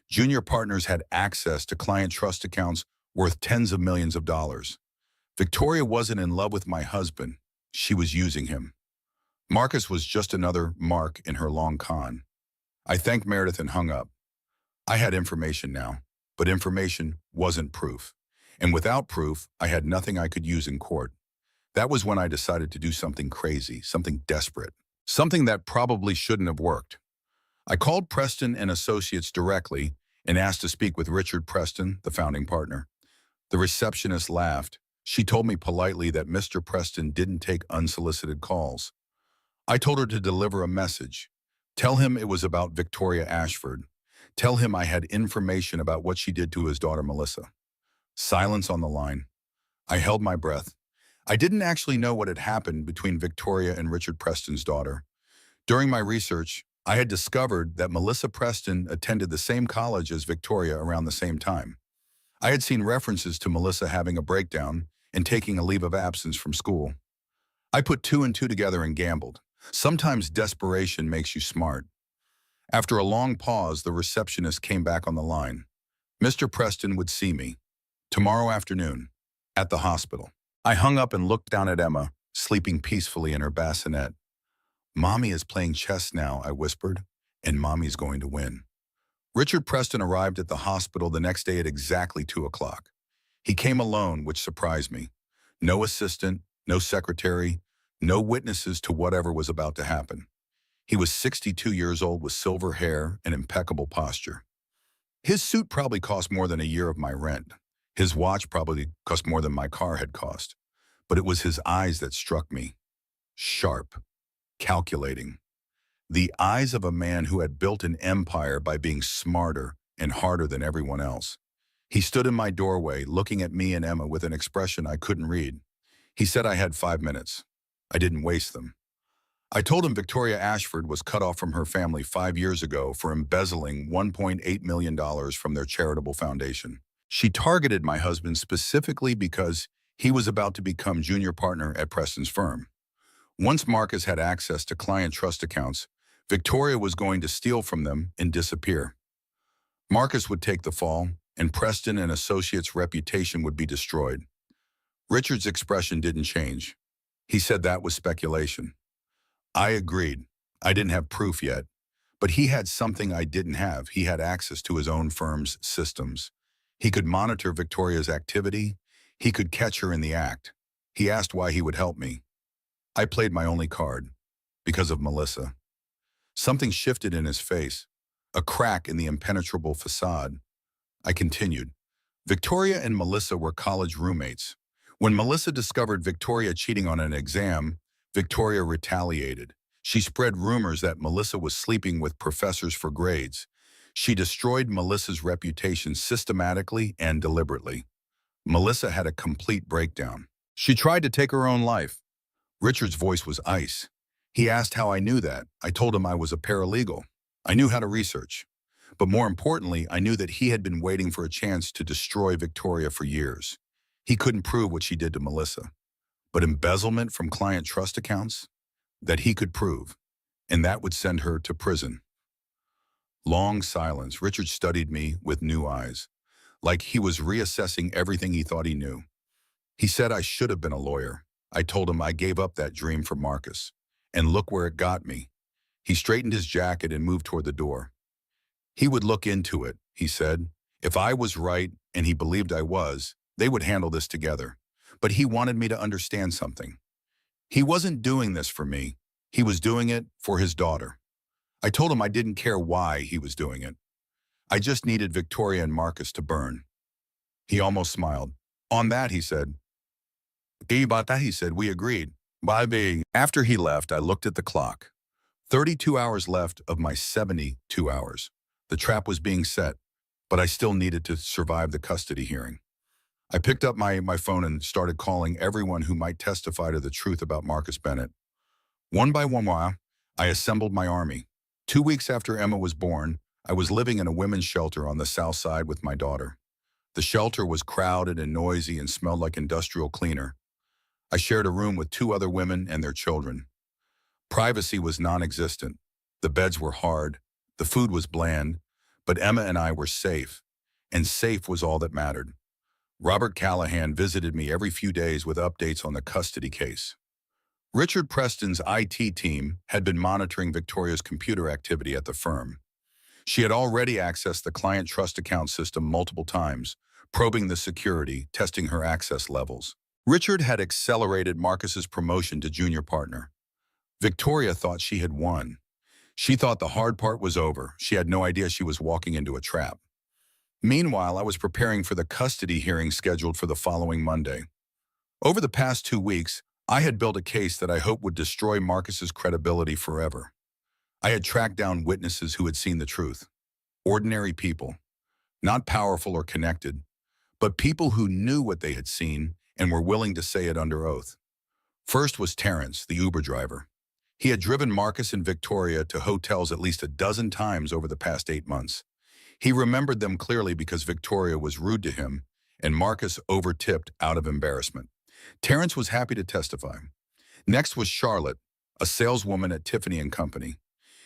Junior partners had access to client trust accounts worth tens of millions of dollars. Victoria wasn't in love with my husband. She was using him. Marcus was just another mark in her long con. I thanked Meredith and hung up. I had information now, but information wasn't proof. And without proof, I had nothing I could use in court. That was when I decided to do something crazy, something desperate, something that probably shouldn't have worked. I called Preston and Associates directly and asked to speak with Richard Preston, the founding partner. The receptionist laughed. She told me politely that Mr. Preston didn't take unsolicited calls. I told her to deliver a message. Tell him it was about Victoria Ashford. Tell him I had information about what she did to his daughter Melissa. Silence on the line. I held my breath. I didn't actually know what had happened between Victoria and Richard Preston's daughter. During my research, I had discovered that Melissa Preston attended the same college as Victoria around the same time. I had seen references to Melissa having a breakdown and taking a leave of absence from school. I put 2 and 2 together and gambled. Sometimes desperation makes you smart. After a long pause, the receptionist came back on the line. Mr. Preston would see me tomorrow afternoon at the hospital. I hung up and looked down at Emma, sleeping peacefully in her bassinet. Mommy is playing chess now, I whispered, and Mommy's going to win. Richard Preston arrived at the hospital the next day at exactly 2 o'clock. He came alone, which surprised me. No assistant, no secretary, no witnesses to whatever was about to happen. He was 62 years old with silver hair and impeccable posture. His suit probably cost more than a year of my rent. His watch probably cost more than my car had cost. But it was his eyes that struck me. Sharp, calculating. The eyes of a man who had built an empire by being smarter and harder than everyone else. He stood in my doorway, looking at me and Emma with an expression I couldn't read. He said I had 5 minutes. I didn't waste them. I told him Victoria Ashford was cut off from her family 5 years ago for embezzling $1.8 million from their charitable foundation. She targeted my husband specifically because he was about to become junior partner at Preston's firm. Once Marcus had access to client trust accounts, Victoria was going to steal from them and disappear. Marcus would take the fall, and Preston and Associates' reputation would be destroyed. Richard's expression didn't change. He said that was speculation. I agreed. I didn't have proof yet. But he had something I didn't have. He had access to his own firm's systems. He could monitor Victoria's activity. He could catch her in the act. He asked why he would help me. I played my only card. Because of Melissa. Something shifted in his face. A crack in the impenetrable facade. I continued. Victoria and Melissa were college roommates. When Melissa discovered Victoria cheating on an exam, Victoria retaliated. She spread rumors that Melissa was sleeping with professors for grades. She destroyed Melissa's reputation systematically and deliberately. Melissa had a complete breakdown. She tried to take her own life. Richard's voice was ice. He asked how I knew that. I told him I was a paralegal. I knew how to research. But more importantly, I knew that he had been waiting for a chance to destroy Victoria for years. He couldn't prove what she did to Melissa. But embezzlement from client trust accounts? That he could prove. And that would send her to prison. Long silence. Richard studied me with new eyes, like he was reassessing everything he thought he knew. He said I should have been a lawyer. I told him I gave up that dream for Marcus. And look where it got me. He straightened his jacket and moved toward the door. He would look into it, he said. If I was right, and he believed I was, they would handle this together. But he wanted me to understand something. He wasn't doing this for me. He was doing it for his daughter. I told him I didn't care why he was doing it. I just needed Victoria and Marcus to burn. He almost smiled. On that, he said. About that, he said, we agreed. Bye. After he left, I looked at the clock. 32 hours left of my 72 hours. The trap was being set, but I still needed to survive the custody hearing. I picked up my phone and started calling everyone who might testify to the truth about Marcus Bennett. One by one, I assembled my army. 2 weeks after Emma was born, I was living in a women's shelter on the south side with my daughter. The shelter was crowded and noisy and smelled like industrial cleaner. I shared a room with 2 other women and their children. Privacy was non-existent. The beds were hard. The food was bland. But Emma and I were safe. And safe was all that mattered. Robert Callahan visited me every few days with updates on the custody case. Richard Preston's IT team had been monitoring Victoria's computer activity at the firm. She had already accessed the client trust account system multiple times, probing the security, testing her access levels. Richard had accelerated Marcus's promotion to junior partner. Victoria thought she had won. She thought the hard part was over. She had no idea she was walking into a trap. Meanwhile, I was preparing for the custody hearing scheduled for the following Monday. Over the past 2 weeks, I had built a case that I hoped would destroy Marcus's credibility forever. I had tracked down witnesses who had seen the truth. Ordinary people, not powerful or connected, but people who knew what they had seen and were willing to say it under oath. First was Terrence, the Uber driver. He had driven Marcus and Victoria to hotels at least a dozen times over the past 8 months. He remembered them clearly because Victoria was rude to him and Marcus over-tipped out of embarrassment. Terrence was happy to testify. Next was Charlotte, a saleswoman at Tiffany & Company.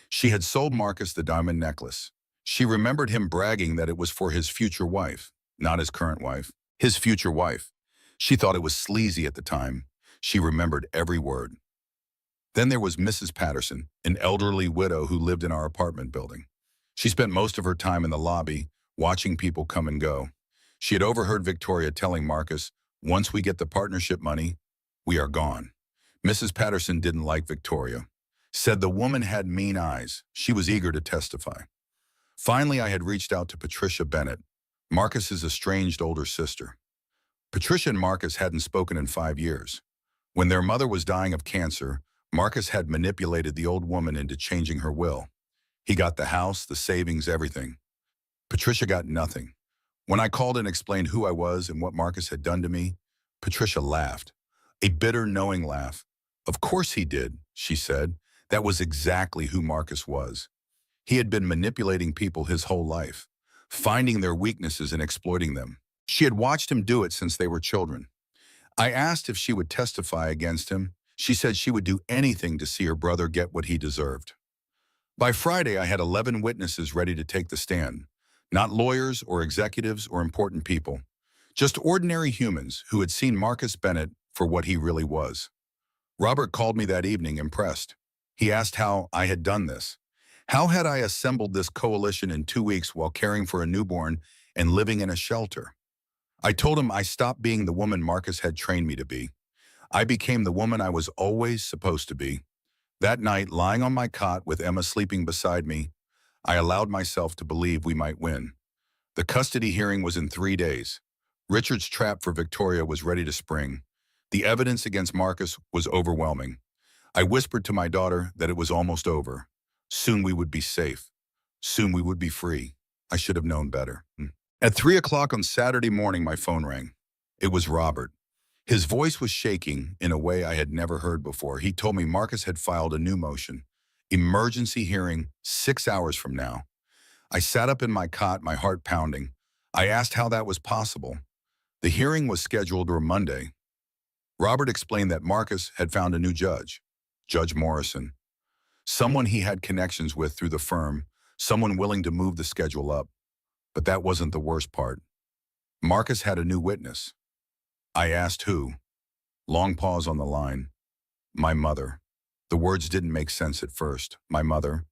She had sold Marcus the diamond necklace. She remembered him bragging that it was for his future wife, not his current wife, his future wife. She thought it was sleazy at the time. She remembered every word. Then there was Mrs. Patterson, an elderly widow who lived in our apartment building. She spent most of her time in the lobby, watching people come and go. She had overheard Victoria telling Marcus, once we get the partnership money, we are gone. Mrs. Patterson didn't like Victoria. Said the woman had mean eyes. She was eager to testify. Finally, I had reached out to Patricia Bennett, Marcus's estranged older sister. Patricia and Marcus hadn't spoken in 5 years. When their mother was dying of cancer, Marcus had manipulated the old woman into changing her will. He got the house, the savings, everything. Patricia got nothing. When I called and explained who I was and what Marcus had done to me, Patricia laughed. A bitter, knowing laugh. Of course he did, she said. That was exactly who Marcus was. He had been manipulating people his whole life, finding their weaknesses and exploiting them. She had watched him do it since they were children. I asked if she would testify against him. She said she would do anything to see her brother get what he deserved. By Friday, I had 11 witnesses ready to take the stand. Not lawyers or executives or important people. Just ordinary humans who had seen Marcus Bennett for what he really was. Robert called me that evening, impressed. He asked how I had done this. How had I assembled this coalition in 2 weeks while caring for a newborn and living in a shelter? I told him I stopped being the woman Marcus had trained me to be. I became the woman I was always supposed to be. That night, lying on my cot with Emma sleeping beside me, I allowed myself to believe we might win. The custody hearing was in 3 days. Richard's trap for Victoria was ready to spring. The evidence against Marcus was overwhelming. I whispered to my daughter that it was almost over. Soon we would be safe. Soon we would be free. I should have known better. At 3 o'clock on Saturday morning, my phone rang. It was Robert. His voice was shaking in a way I had never heard before. He told me Marcus had filed a new motion. Emergency hearing 6 hours from now. I sat up in my cot, my heart pounding. I asked how that was possible. The hearing was scheduled for Monday. Robert explained that Marcus had found a new judge, Judge Morrison. Someone he had connections with through the firm, someone willing to move the schedule up. But that wasn't the worst part. Marcus had a new witness. I asked who. Long pause on the line. My mother. The words didn't make sense at first. My mother,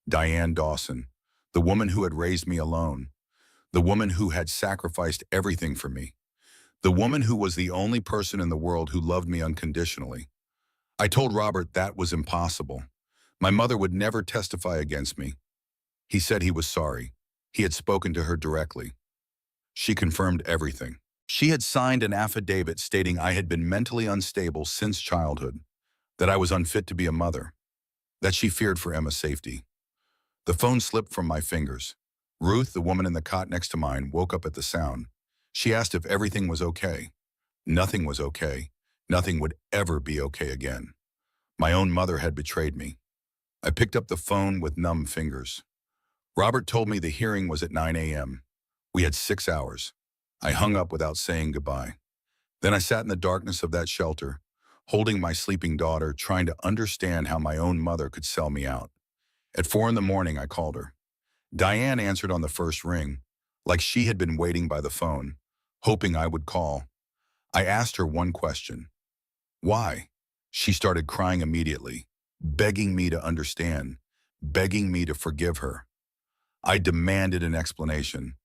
Diane Dawson, the woman who had raised me alone, the woman who had sacrificed everything for me, the woman who was the only person in the world who loved me unconditionally. I told Robert that was impossible. My mother would never testify against me. He said he was sorry. He had spoken to her directly. She confirmed everything. She had signed an affidavit stating I had been mentally unstable since childhood, that I was unfit to be a mother, that she feared for Emma's safety. The phone slipped from my fingers. Ruth, the woman in the cot next to mine, woke up at the sound. She asked if everything was okay. Nothing was okay. Nothing would ever be okay again. My own mother had betrayed me. I picked up the phone with numb fingers. Robert told me the hearing was at 9 a.m. We had 6 hours. I hung up without saying goodbye. Then I sat in the darkness of that shelter, holding my sleeping daughter, trying to understand how my own mother could sell me out. At 4 in the morning, I called her. Diane answered on the first ring, like she had been waiting by the phone, hoping I would call. I asked her one question. Why? She started crying immediately, begging me to understand, begging me to forgive her. I demanded an explanation.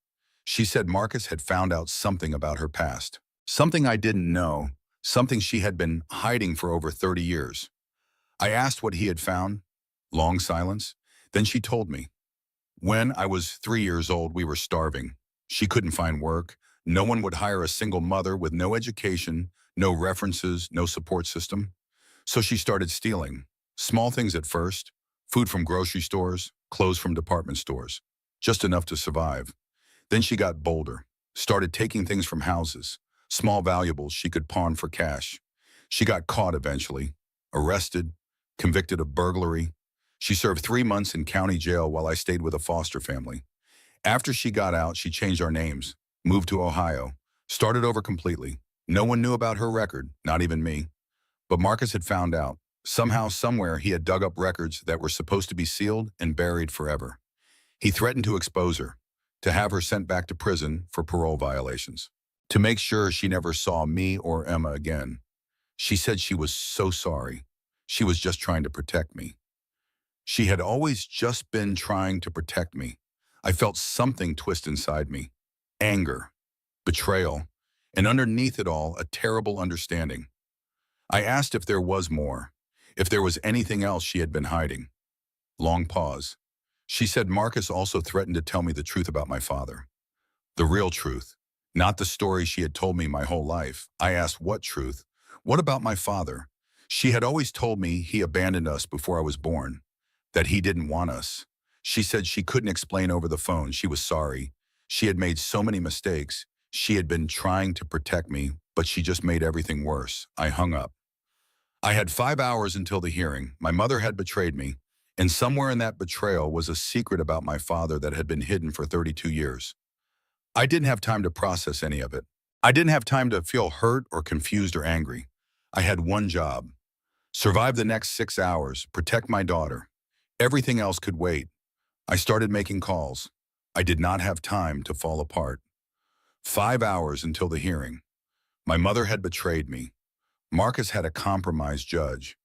She said Marcus had found out something about her past, something I didn't know, something she had been hiding for over 30 years. I asked what he had found. Long silence. Then she told me. When I was 3 years old, we were starving. She couldn't find work. No one would hire a single mother with no education, no references, no support system. So she started stealing. Small things at first. Food from grocery stores, clothes from department stores. Just enough to survive. Then she got bolder, started taking things from houses, small valuables she could pawn for cash. She got caught eventually, arrested, convicted of burglary. She served 3 months in county jail while I stayed with a foster family. After she got out, she changed our names, moved to Ohio, started over completely. No one knew about her record, not even me. But Marcus had found out. Somehow, somewhere, he had dug up records that were supposed to be sealed and buried forever. He threatened to expose her, to have her sent back to prison for parole violations, to make sure she never saw me or Emma again. She said she was so sorry. She was just trying to protect me. She had always just been trying to protect me. I felt something twist inside me. Anger, betrayal, and underneath it all, a terrible understanding. I asked if there was more, if there was anything else she had been hiding. Long pause. She said Marcus also threatened to tell me the truth about my father. The real truth, not the story she had told me my whole life. I asked what truth? What about my father? She had always told me he abandoned us before I was born, that he didn't want us. She said she couldn't explain over the phone. She was sorry. She had made so many mistakes. She had been trying to protect me, but she just made everything worse. I hung up. I had 5 hours until the hearing. My mother had betrayed me. And somewhere in that betrayal was a secret about my father that had been hidden for 32 years. I didn't have time to process any of it. I didn't have time to feel hurt or confused or angry. I had one job. Survive the next 6 hours, protect my daughter, Everything else could wait. I started making calls. I did not have time to fall apart. 5 hours until the hearing. My mother had betrayed me. Marcus had a compromised judge.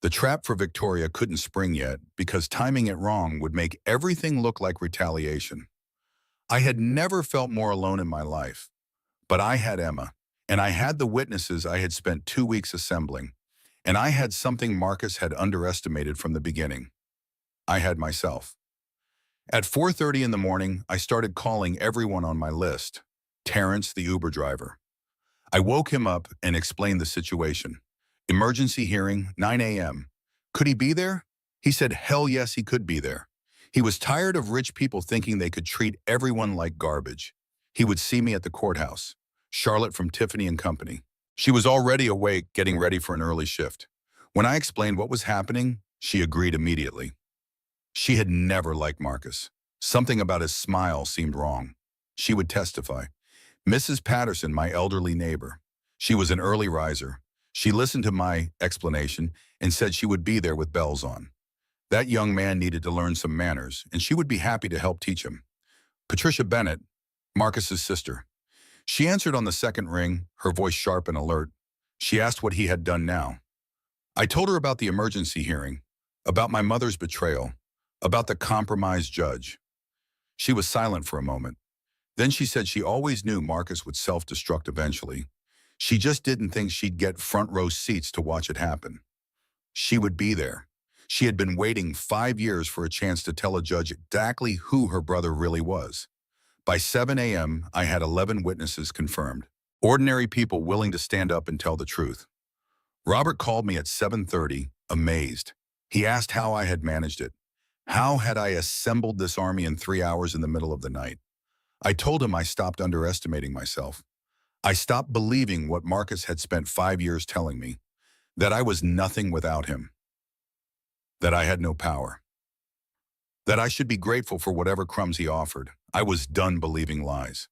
The trap for Victoria couldn't spring yet because timing it wrong would make everything look like retaliation. I had never felt more alone in my life. But I had Emma, and I had the witnesses I had spent 2 weeks assembling, and I had something Marcus had underestimated from the beginning. I had myself. At 4:30 in the morning, I started calling everyone on my list. Terrence, the Uber driver. I woke him up and explained the situation. Emergency hearing, 9 a.m. Could he be there? He said, hell yes, he could be there. He was tired of rich people thinking they could treat everyone like garbage. He would see me at the courthouse. Charlotte from Tiffany and Company. She was already awake, getting ready for an early shift. When I explained what was happening, she agreed immediately. She had never liked Marcus. Something about his smile seemed wrong. She would testify. Mrs. Patterson, my elderly neighbor. She was an early riser. She listened to my explanation and said she would be there with bells on. That young man needed to learn some manners, and she would be happy to help teach him. Patricia Bennett, Marcus's sister. She answered on the second ring, her voice sharp and alert. She asked what he had done now. I told her about the emergency hearing, about my mother's betrayal, about the compromised judge. She was silent for a moment. Then she said she always knew Marcus would self-destruct eventually. She just didn't think she'd get front row seats to watch it happen. She would be there. She had been waiting 5 years for a chance to tell a judge exactly who her brother really was. By 7 a.m., I had 11 witnesses confirmed. Ordinary people willing to stand up and tell the truth. Robert called me at 7:30, amazed. He asked how I had managed it. How had I assembled this army in 3 hours in the middle of the night? I told him I stopped underestimating myself. I stopped believing what Marcus had spent 5 years telling me, that I was nothing without him, that I had no power, that I should be grateful for whatever crumbs he offered. I was done believing lies.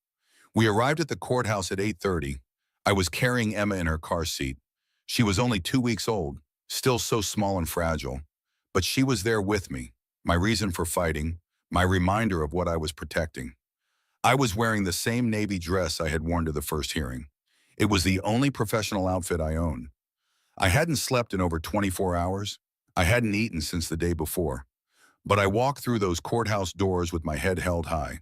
We arrived at the courthouse at 8:30. I was carrying Emma in her car seat. She was only 2 weeks old, still so small and fragile, but she was there with me, my reason for fighting, my reminder of what I was protecting. I was wearing the same navy dress I had worn to the first hearing. It was the only professional outfit I owned. I hadn't slept in over 24 hours. I hadn't eaten since the day before. But I walked through those courthouse doors with my head held high.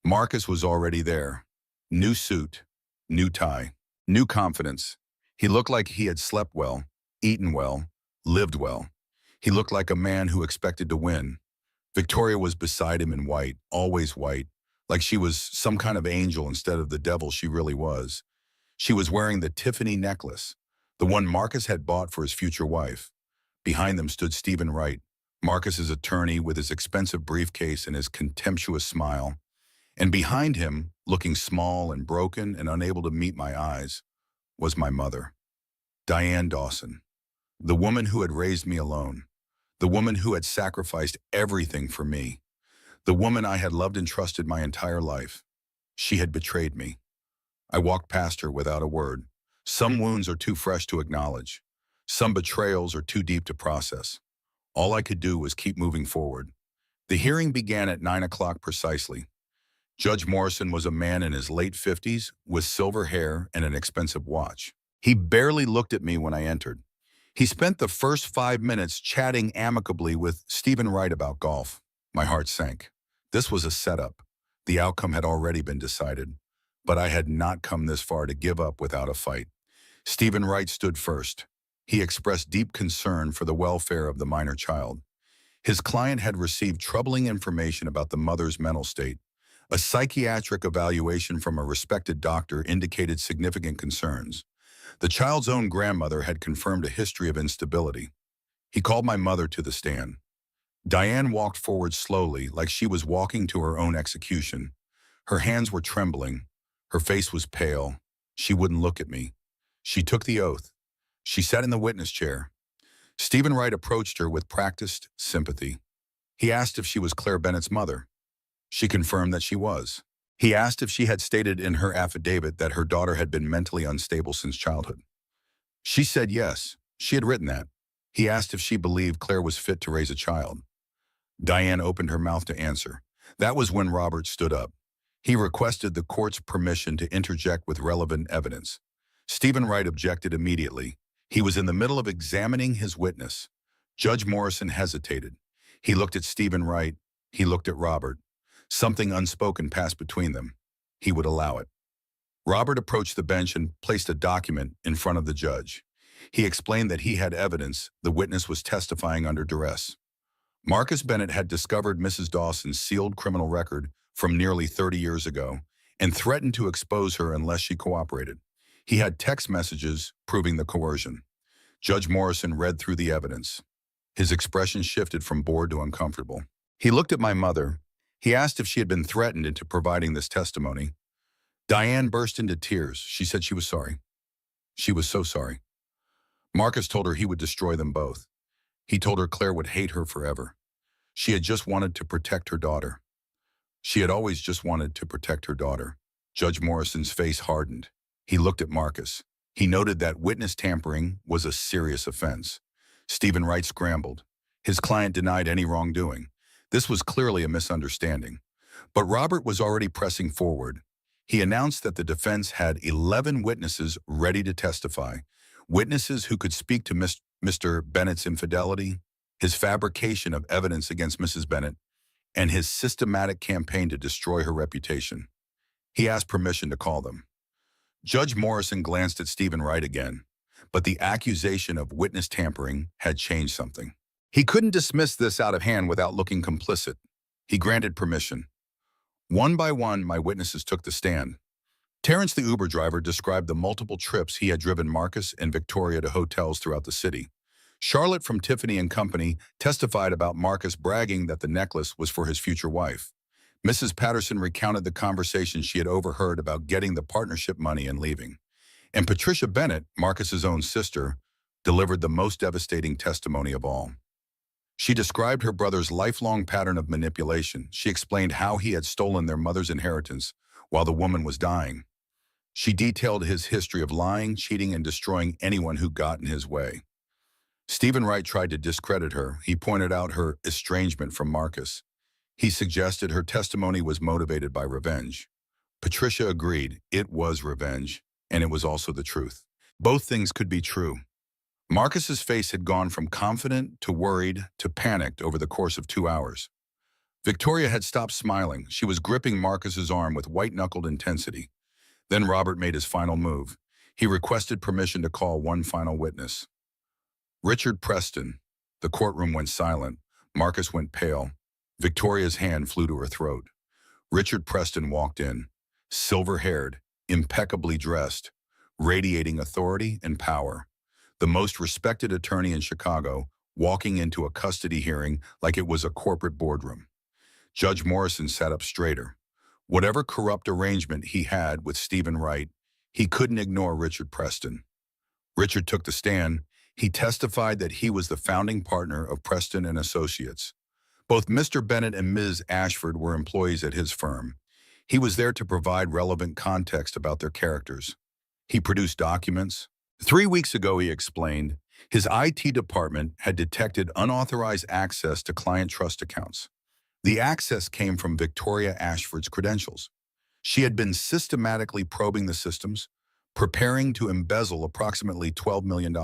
Marcus was already there. New suit, new tie, new confidence. He looked like he had slept well, eaten well, lived well. He looked like a man who expected to win. Victoria was beside him in white, always white, like she was some kind of angel instead of the devil she really was. She was wearing the Tiffany necklace, the one Marcus had bought for his future wife. Behind them stood Stephen Wright, Marcus's attorney, with his expensive briefcase and his contemptuous smile. And behind him, looking small and broken and unable to meet my eyes, was my mother, Diane Dawson, the woman who had raised me alone, the woman who had sacrificed everything for me, the woman I had loved and trusted my entire life. She had betrayed me. I walked past her without a word. Some wounds are too fresh to acknowledge. Some betrayals are too deep to process. All I could do was keep moving forward. The hearing began at 9 o'clock precisely. Judge Morrison was a man in his late 50s with silver hair and an expensive watch. He barely looked at me when I entered. He spent the first 5 minutes chatting amicably with Stephen Wright about golf. My heart sank. This was a setup. The outcome had already been decided, but I had not come this far to give up without a fight. Stephen Wright stood first. He expressed deep concern for the welfare of the minor child. His client had received troubling information about the mother's mental state. A psychiatric evaluation from a respected doctor indicated significant concerns. The child's own grandmother had confirmed a history of instability. He called my mother to the stand. Diane walked forward slowly, like she was walking to her own execution. Her hands were trembling. Her face was pale. She wouldn't look at me. She took the oath. She sat in the witness chair. Stephen Wright approached her with practiced sympathy. He asked if she was Claire Bennett's mother. She confirmed that she was. He asked if she had stated in her affidavit that her daughter had been mentally unstable since childhood. She said yes, she had written that. He asked if she believed Claire was fit to raise a child. Diane opened her mouth to answer. That was when Robert stood up. He requested the court's permission to interject with relevant evidence. Stephen Wright objected immediately. He was in the middle of examining his witness. Judge Morrison hesitated. He looked at Stephen Wright. He looked at Robert. Something unspoken passed between them. He would allow it. Robert approached the bench and placed a document in front of the judge. He explained that he had evidence the witness was testifying under duress. Marcus Bennett had discovered Mrs. Dawson's sealed criminal record from nearly 30 years ago and threatened to expose her unless she cooperated. He had text messages proving the coercion. Judge Morrison read through the evidence. His expression shifted from bored to uncomfortable. He looked at my mother. He asked if she had been threatened into providing this testimony. Diane burst into tears. She said she was sorry. She was so sorry. Marcus told her he would destroy them both. He told her Claire would hate her forever. She had just wanted to protect her daughter. She had always just wanted to protect her daughter. Judge Morrison's face hardened. He looked at Marcus. He noted that witness tampering was a serious offense. Stephen Wright scrambled. His client denied any wrongdoing. This was clearly a misunderstanding. But Robert was already pressing forward. He announced that the defense had 11 witnesses ready to testify, witnesses who could speak to Mr. Bennett's infidelity, his fabrication of evidence against Mrs. Bennett, and his systematic campaign to destroy her reputation. He asked permission to call them. Judge Morrison glanced at Stephen Wright again, but the accusation of witness tampering had changed something. He couldn't dismiss this out of hand without looking complicit. He granted permission. One by one, my witnesses took the stand. Terrence, the Uber driver, described the multiple trips he had driven Marcus and Victoria to hotels throughout the city. Charlotte from Tiffany and Company testified about Marcus bragging that the necklace was for his future wife. Mrs. Patterson recounted the conversation she had overheard about getting the partnership money and leaving. And Patricia Bennett, Marcus's own sister, delivered the most devastating testimony of all. She described her brother's lifelong pattern of manipulation. She explained how he had stolen their mother's inheritance while the woman was dying. She detailed his history of lying, cheating, and destroying anyone who got in his way. Stephen Wright tried to discredit her. He pointed out her estrangement from Marcus. He suggested her testimony was motivated by revenge. Patricia agreed it was revenge, and it was also the truth. Both things could be true. Marcus's face had gone from confident to worried to panicked over the course of 2 hours. Victoria had stopped smiling. She was gripping Marcus's arm with white-knuckled intensity. Then Robert made his final move. He requested permission to call one final witness. Richard Preston. The courtroom went silent. Marcus went pale. Victoria's hand flew to her throat. Richard Preston walked in, silver-haired, impeccably dressed, radiating authority and power. The most respected attorney in Chicago, walking into a custody hearing like it was a corporate boardroom. Judge Morrison sat up straighter. Whatever corrupt arrangement he had with Stephen Wright, he couldn't ignore Richard Preston. Richard took the stand. He testified that he was the founding partner of Preston and Associates. Both Mr. Bennett and Ms. Ashford were employees at his firm. He was there to provide relevant context about their characters. He produced documents. 3 weeks ago, he explained, his IT department had detected unauthorized access to client trust accounts. The access came from Victoria Ashford's credentials. She had been systematically probing the systems, preparing to embezzle approximately $12 million.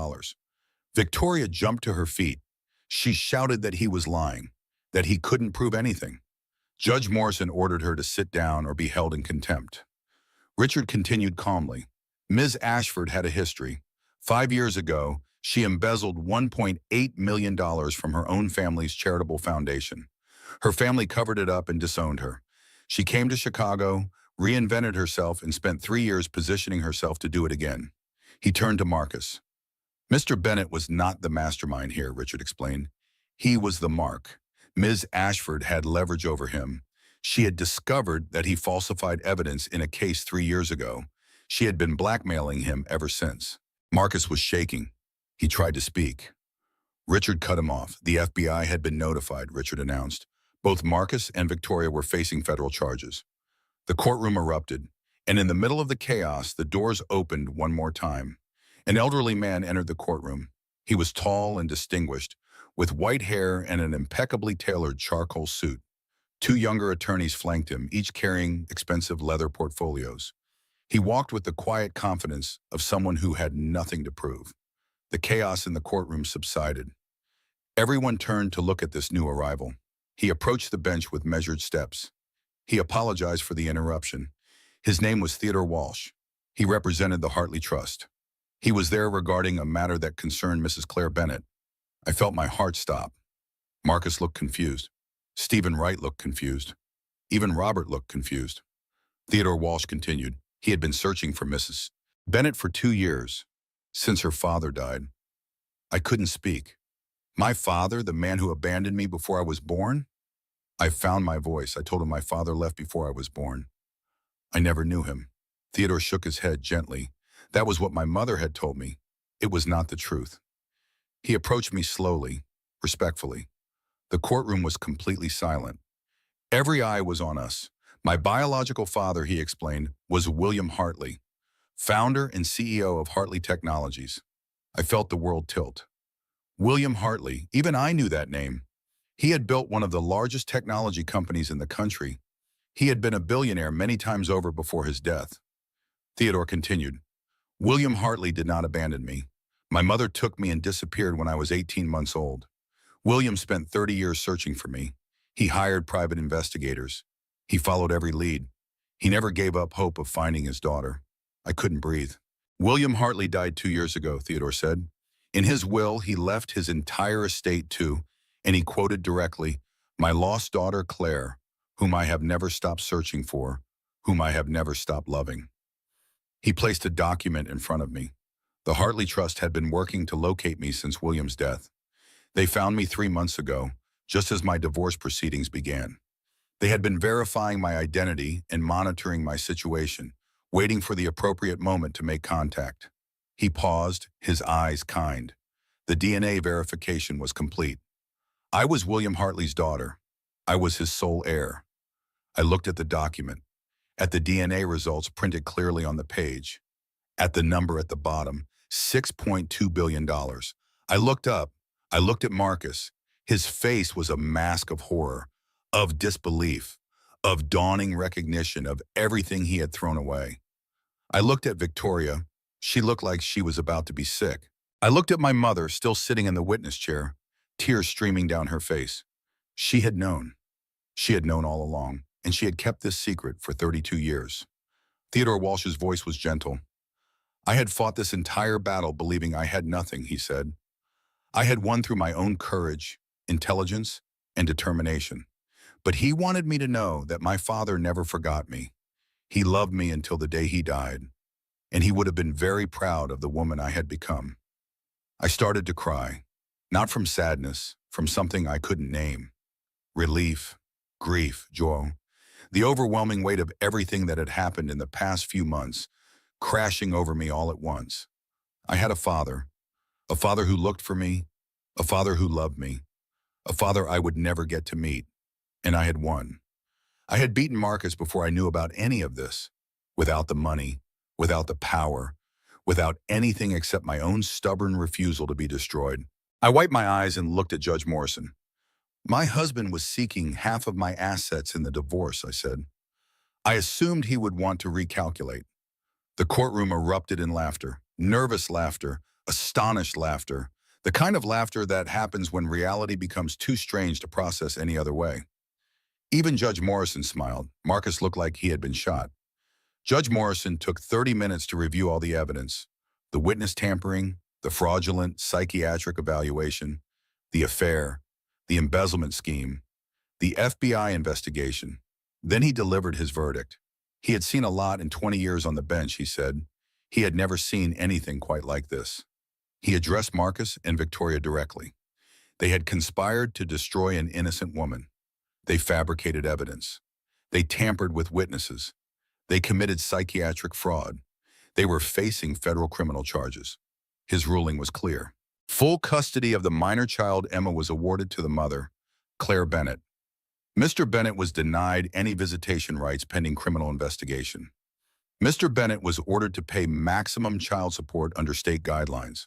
Victoria jumped to her feet. She shouted that he was lying, that he couldn't prove anything. Judge Morrison ordered her to sit down or be held in contempt. Richard continued calmly. Ms. Ashford had a history. 5 years ago, she embezzled $1.8 million from her own family's charitable foundation. Her family covered it up and disowned her. She came to Chicago, reinvented herself, and spent 3 years positioning herself to do it again. He turned to Marcus. Mr. Bennett was not the mastermind here, Richard explained. He was the mark. Ms. Ashford had leverage over him. She had discovered that he falsified evidence in a case 3 years ago. She had been blackmailing him ever since. Marcus was shaking. He tried to speak. Richard cut him off. The FBI had been notified, Richard announced. Both Marcus and Victoria were facing federal charges. The courtroom erupted, and in the middle of the chaos, the doors opened one more time. An elderly man entered the courtroom. He was tall and distinguished, with white hair and an impeccably tailored charcoal suit. Two younger attorneys flanked him, each carrying expensive leather portfolios. He walked with the quiet confidence of someone who had nothing to prove. The chaos in the courtroom subsided. Everyone turned to look at this new arrival. He approached the bench with measured steps. He apologized for the interruption. His name was Theodore Walsh. He represented the Hartley Trust. He was there regarding a matter that concerned Mrs. Claire Bennett. I felt my heart stop. Marcus looked confused. Stephen Wright looked confused. Even Robert looked confused. Theodore Walsh continued. He had been searching for Mrs. Bennett for 2 years, since her father died. I couldn't speak. My father, the man who abandoned me before I was born? I found my voice. I told him my father left before I was born. I never knew him. Theodore shook his head gently. That was what my mother had told me. It was not the truth. He approached me slowly, respectfully. The courtroom was completely silent. Every eye was on us. My biological father, he explained, was William Hartley, founder and CEO of Hartley Technologies. I felt the world tilt. William Hartley, even I knew that name. He had built one of the largest technology companies in the country. He had been a billionaire many times over before his death. Theodore continued. William Hartley did not abandon me. My mother took me and disappeared when I was 18 months old. William spent 30 years searching for me. He hired private investigators. He followed every lead. He never gave up hope of finding his daughter. I couldn't breathe. William Hartley died 2 years ago, Theodore said. In his will, he left his entire estate to, and he quoted directly, my lost daughter Claire, whom I have never stopped searching for, whom I have never stopped loving. He placed a document in front of me. The Hartley Trust had been working to locate me since William's death. They found me 3 months ago, just as my divorce proceedings began. They had been verifying my identity and monitoring my situation, waiting for the appropriate moment to make contact. He paused, his eyes kind. The DNA verification was complete. I was William Hartley's daughter. I was his sole heir. I looked at the document, at the DNA results printed clearly on the page, at the number at the bottom, $6.2 billion. I looked up. I looked at Marcus. His face was a mask of horror, of disbelief, of dawning recognition of everything he had thrown away. I looked at Victoria. She looked like she was about to be sick. I looked at my mother, still sitting in the witness chair, tears streaming down her face. She had known. She had known all along, and she had kept this secret for 32 years. Theodore Walsh's voice was gentle. I had fought this entire battle believing I had nothing, he said. I had won through my own courage, intelligence, and determination. But he wanted me to know that my father never forgot me. He loved me until the day he died, and he would have been very proud of the woman I had become. I started to cry, not from sadness, from something I couldn't name. Relief, grief, joy, the overwhelming weight of everything that had happened in the past few months, crashing over me all at once. I had a father who looked for me, a father who loved me, a father I would never get to meet, and I had won. I had beaten Marcus before I knew about any of this, without the money, without the power, without anything except my own stubborn refusal to be destroyed. I wiped my eyes and looked at Judge Morrison. My husband was seeking half of my assets in the divorce, I said. I assumed he would want to recalculate. The courtroom erupted in laughter, nervous laughter, astonished laughter, the kind of laughter that happens when reality becomes too strange to process any other way. Even Judge Morrison smiled. Marcus looked like he had been shot. Judge Morrison took 30 minutes to review all the evidence, the witness tampering, the fraudulent psychiatric evaluation, the affair, the embezzlement scheme, the FBI investigation. Then he delivered his verdict. He had seen a lot in 20 years on the bench, he said. He had never seen anything quite like this. He addressed Marcus and Victoria directly. They had conspired to destroy an innocent woman. They fabricated evidence. They tampered with witnesses. They committed psychiatric fraud. They were facing federal criminal charges. His ruling was clear. Full custody of the minor child Emma was awarded to the mother, Claire Bennett. Mr. Bennett was denied any visitation rights pending criminal investigation. Mr. Bennett was ordered to pay maximum child support under state guidelines.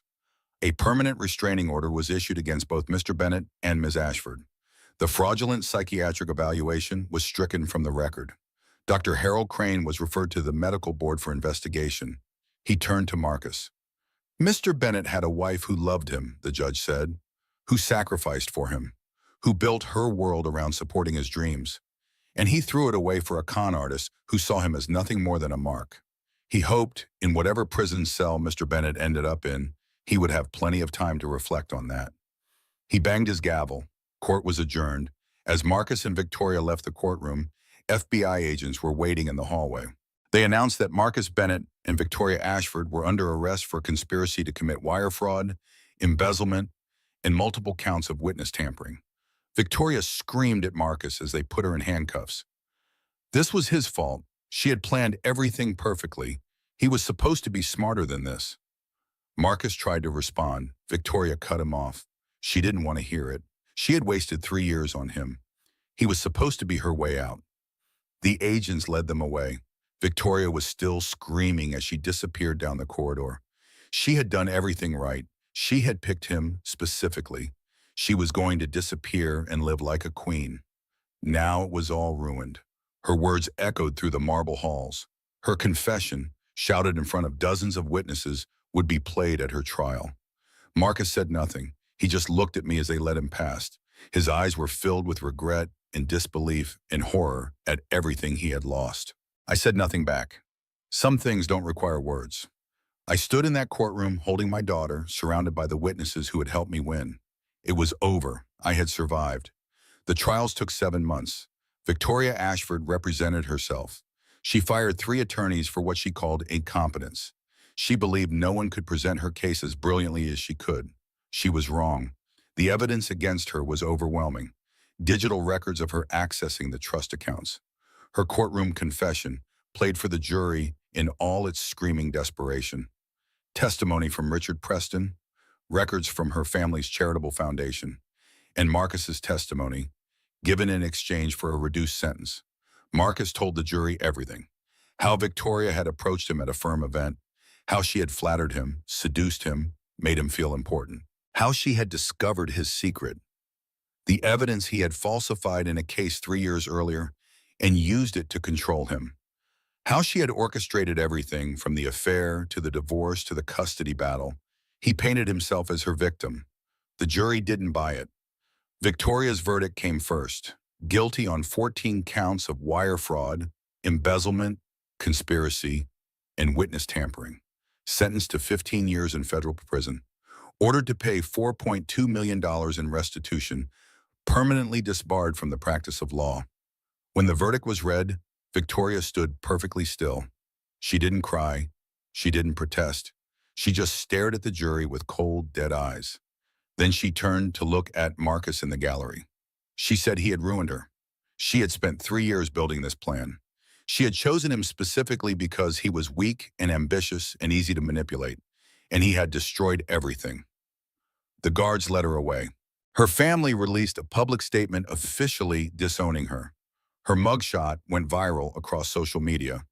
A permanent restraining order was issued against both Mr. Bennett and Ms. Ashford. The fraudulent psychiatric evaluation was stricken from the record. Dr. Harold Crane was referred to the medical board for investigation. He turned to Marcus. Mr. Bennett had a wife who loved him, the judge said, who sacrificed for him, who built her world around supporting his dreams. And he threw it away for a con artist who saw him as nothing more than a mark. He hoped, in whatever prison cell Mr. Bennett ended up in, he would have plenty of time to reflect on that. He banged his gavel. Court was adjourned. As Marcus and Victoria left the courtroom, FBI agents were waiting in the hallway. They announced that Marcus Bennett and Victoria Ashford were under arrest for conspiracy to commit wire fraud, embezzlement, and multiple counts of witness tampering. Victoria screamed at Marcus as they put her in handcuffs. This was his fault. She had planned everything perfectly. He was supposed to be smarter than this. Marcus tried to respond. Victoria cut him off. She didn't want to hear it. She had wasted 3 years on him. He was supposed to be her way out. The agents led them away. Victoria was still screaming as she disappeared down the corridor. She had done everything right. She had picked him specifically. She was going to disappear and live like a queen. Now it was all ruined. Her words echoed through the marble halls. Her confession, shouted in front of dozens of witnesses, would be played at her trial. Marcus said nothing. He just looked at me as they let him past. His eyes were filled with regret and disbelief and horror at everything he had lost. I said nothing back. Some things don't require words. I stood in that courtroom holding my daughter, surrounded by the witnesses who had helped me win. It was over. I had survived. The trials took 7 months. Victoria Ashford represented herself. She fired 3 attorneys for what she called incompetence. She believed no one could present her case as brilliantly as she could. She was wrong. The evidence against her was overwhelming. Digital records of her accessing the trust accounts. Her courtroom confession, played for the jury in all its screaming desperation. Testimony from Richard Preston, records from her family's charitable foundation, and Marcus's testimony, given in exchange for a reduced sentence. Marcus told the jury everything. How Victoria had approached him at a firm event, how she had flattered him, seduced him, made him feel important, how she had discovered his secret, the evidence he had falsified in a case 3 years earlier and used it to control him, how she had orchestrated everything from the affair to the divorce to the custody battle. He painted himself as her victim. The jury didn't buy it. Victoria's verdict came first, guilty on 14 counts of wire fraud, embezzlement, conspiracy, and witness tampering, sentenced to 15 years in federal prison, ordered to pay $4.2 million in restitution, permanently disbarred from the practice of law. When the verdict was read, Victoria stood perfectly still. She didn't cry. She didn't protest. She just stared at the jury with cold, dead eyes. Then she turned to look at Marcus in the gallery. She said he had ruined her. She had spent 3 years building this plan. She had chosen him specifically because he was weak and ambitious and easy to manipulate, and he had destroyed everything. The guards led her away. Her family released a public statement officially disowning her. Her mugshot went viral across social media.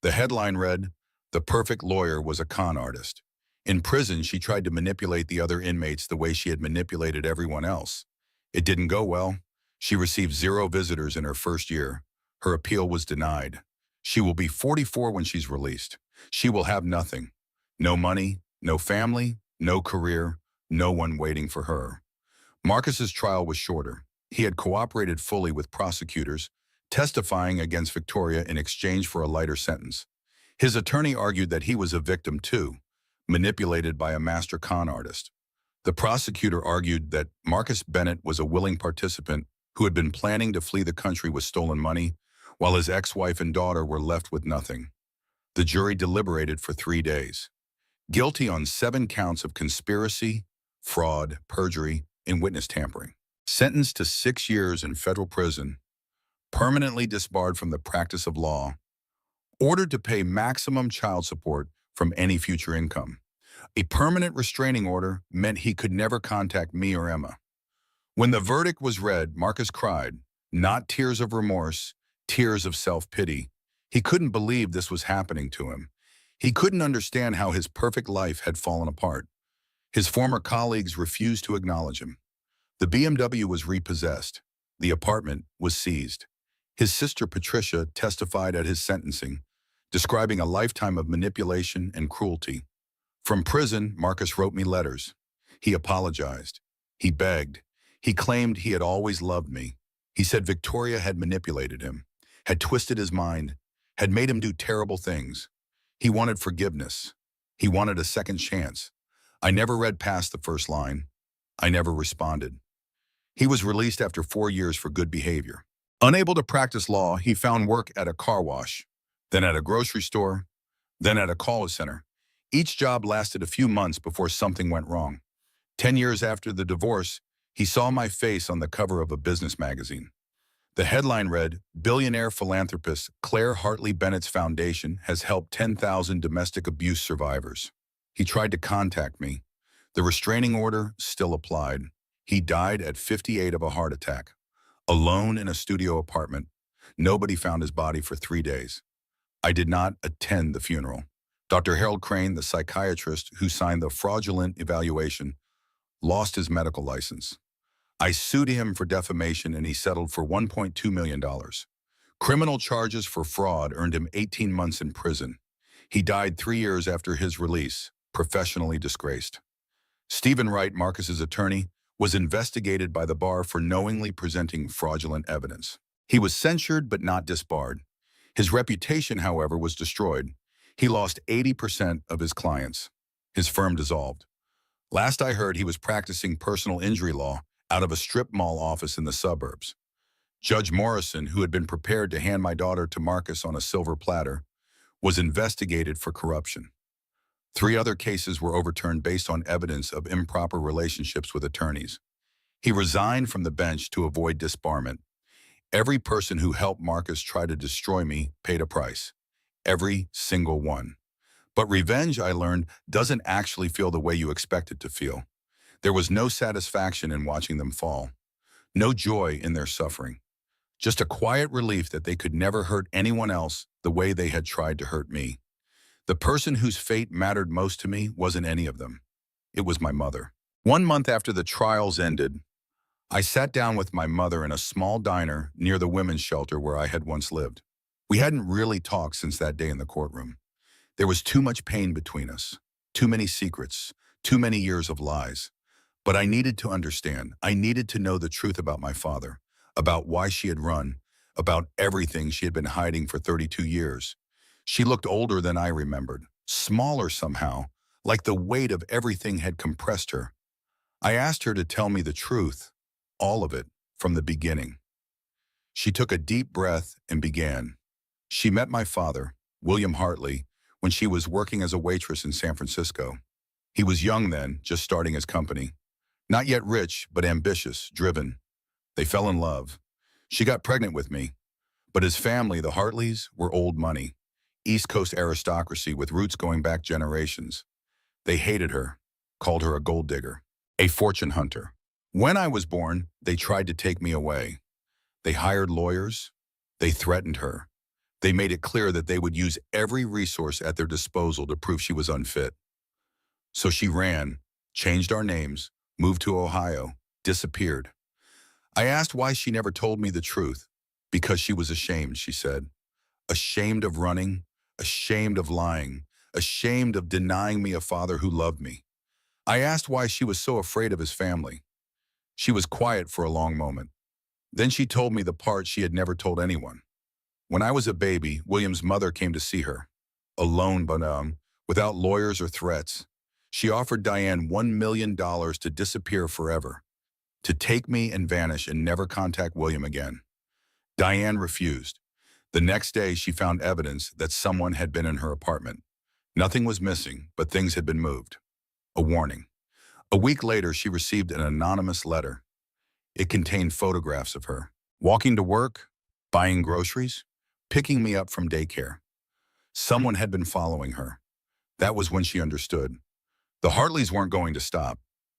The headline read, "The perfect lawyer was a con artist." In prison, she tried to manipulate the other inmates the way she had manipulated everyone else. It didn't go well. She received 0 visitors in her first year. Her appeal was denied. She will be 44 when she's released. She will have nothing. No money, no family, no career, no one waiting for her. Marcus's trial was shorter. He had cooperated fully with prosecutors, testifying against Victoria in exchange for a lighter sentence. His attorney argued that he was a victim too, manipulated by a master con artist. The prosecutor argued that Marcus Bennett was a willing participant who had been planning to flee the country with stolen money, while his ex-wife and daughter were left with nothing. The jury deliberated for 3 days. Guilty on 7 counts of conspiracy, fraud, perjury, and witness tampering. Sentenced to 6 years in federal prison. Permanently disbarred from the practice of law. Ordered to pay maximum child support from any future income. A permanent restraining order meant he could never contact me or Emma. When the verdict was read, Marcus cried, not tears of remorse, tears of self-pity. He couldn't believe this was happening to him. He couldn't understand how his perfect life had fallen apart. His former colleagues refused to acknowledge him. The BMW was repossessed. The apartment was seized. His sister Patricia testified at his sentencing, describing a lifetime of manipulation and cruelty. From prison, Marcus wrote me letters. He apologized. He begged. He claimed he had always loved me. He said Victoria had manipulated him, had twisted his mind, had made him do terrible things. He wanted forgiveness. He wanted a second chance. I never read past the first line. I never responded. He was released after 4 years for good behavior. Unable to practice law, he found work at a car wash, then at a grocery store, then at a call center. Each job lasted a few months before something went wrong. 10 years after the divorce, he saw my face on the cover of a business magazine. The headline read, "Billionaire philanthropist Claire Hartley Bennett's foundation has helped 10,000 domestic abuse survivors." He tried to contact me. The restraining order still applied. He died at 58 of a heart attack, alone in a studio apartment. Nobody found his body for 3 days. I did not attend the funeral. Dr. Harold Crane, the psychiatrist who signed the fraudulent evaluation, lost his medical license. I sued him for defamation and he settled for $1.2 million. Criminal charges for fraud earned him 18 months in prison. He died 3 years after his release, professionally disgraced. Stephen Wright, Marcus's attorney, was investigated by the bar for knowingly presenting fraudulent evidence. He was censured but not disbarred. His reputation, however, was destroyed. He lost 80% of his clients. His firm dissolved. Last I heard, he was practicing personal injury law out of a strip mall office in the suburbs. Judge Morrison, who had been prepared to hand my daughter to Marcus on a silver platter, was investigated for corruption. 3 other cases were overturned based on evidence of improper relationships with attorneys. He resigned from the bench to avoid disbarment. Every person who helped Marcus try to destroy me paid a price. Every single one. But revenge, I learned, doesn't actually feel the way you expect it to feel. There was no satisfaction in watching them fall. No joy in their suffering. Just a quiet relief that they could never hurt anyone else the way they had tried to hurt me. The person whose fate mattered most to me wasn't any of them. It was my mother. 1 month after the trials ended, I sat down with my mother in a small diner near the women's shelter where I had once lived. We hadn't really talked since that day in the courtroom. There was too much pain between us, too many secrets, too many years of lies. But I needed to understand. I needed to know the truth about my father, about why she had run, about everything she had been hiding for 32 years. She looked older than I remembered, smaller somehow, like the weight of everything had compressed her. I asked her to tell me the truth, all of it, from the beginning. She took a deep breath and began. She met my father, William Hartley, when she was working as a waitress in San Francisco. He was young then, just starting his company. Not yet rich, but ambitious, driven. They fell in love. She got pregnant with me. But his family, the Hartleys, were old money. East Coast aristocracy with roots going back generations. They hated her, called her a gold digger, a fortune hunter. When I was born, they tried to take me away. They hired lawyers. They threatened her. They made it clear that they would use every resource at their disposal to prove she was unfit. So she ran, changed our names, moved to Ohio, disappeared. I asked why she never told me the truth. Because she was ashamed, she said. Ashamed of running, ashamed of lying, ashamed of denying me a father who loved me. I asked why she was so afraid of his family. She was quiet for a long moment. Then she told me the part she had never told anyone. When I was a baby, William's mother came to see her. Alone but without lawyers or threats. She offered Diane $1 million to disappear forever, to take me and vanish and never contact William again. Diane refused. The next day, she found evidence that someone had been in her apartment. Nothing was missing, but things had been moved. A warning. A week later, she received an anonymous letter. It contained photographs of her, walking to work, buying groceries, picking me up from daycare. Someone had been following her. That was when she understood. The Hartleys weren't going to stop.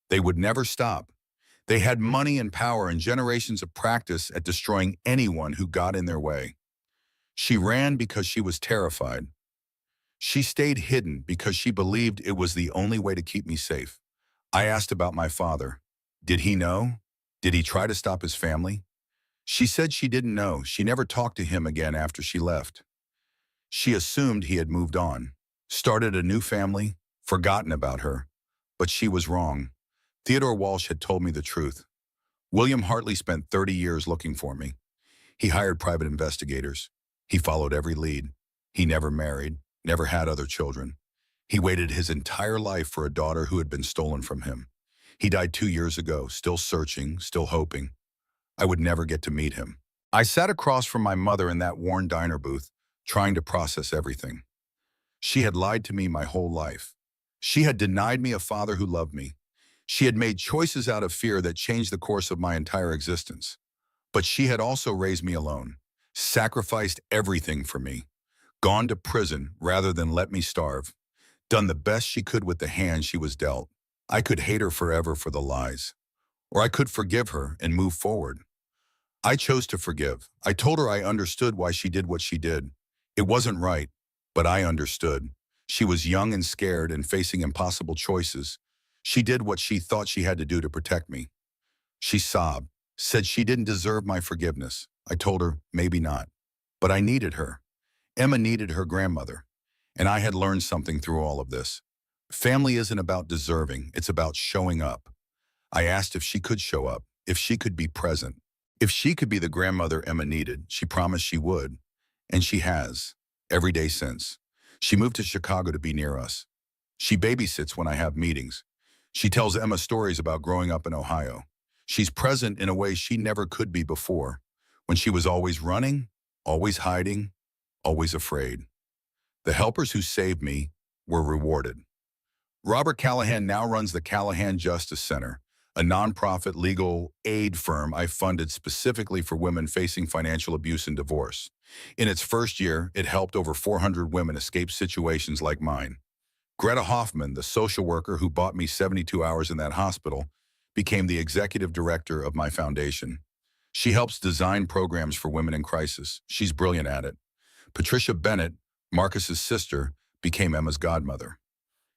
They would never stop. They had money and power and generations of practice at destroying anyone who got in their way. She ran because she was terrified. She stayed hidden because she believed it was the only way to keep me safe. I asked about my father. Did he know? Did he try to stop his family? She said she didn't know. She never talked to him again after she left. She assumed he had moved on, started a new family, forgotten about her. But she was wrong. Theodore Walsh had told me the truth. William Hartley spent 30 years looking for me. He hired private investigators. He followed every lead. He never married, never had other children. He waited his entire life for a daughter who had been stolen from him. He died 2 years ago, still searching, still hoping. I would never get to meet him. I sat across from my mother in that worn diner booth, trying to process everything. She had lied to me my whole life. She had denied me a father who loved me. She had made choices out of fear that changed the course of my entire existence. But she had also raised me alone, sacrificed everything for me, gone to prison rather than let me starve, done the best she could with the hand she was dealt. I could hate her forever for the lies, or I could forgive her and move forward. I chose to forgive. I told her I understood why she did what she did. It wasn't right, but I understood. She was young and scared and facing impossible choices. She did what she thought she had to do to protect me. She sobbed, said she didn't deserve my forgiveness. I told her, maybe not. But I needed her. Emma needed her grandmother. And I had learned something through all of this. Family isn't about deserving, it's about showing up. I asked if she could show up, if she could be present, if she could be the grandmother Emma needed. She promised she would. And she has, every day since. She moved to Chicago to be near us. She babysits when I have meetings. She tells Emma stories about growing up in Ohio. She's present in a way she never could be before, when she was always running, always hiding, always afraid. The helpers who saved me were rewarded. Robert Callahan now runs the Callahan Justice Center, a nonprofit legal aid firm I funded specifically for women facing financial abuse and divorce. In its first year, it helped over 400 women escape situations like mine. Greta Hoffman, the social worker who bought me 72 hours in that hospital, became the executive director of my foundation. She helps design programs for women in crisis. She's brilliant at it. Patricia Bennett, Marcus's sister, became Emma's godmother.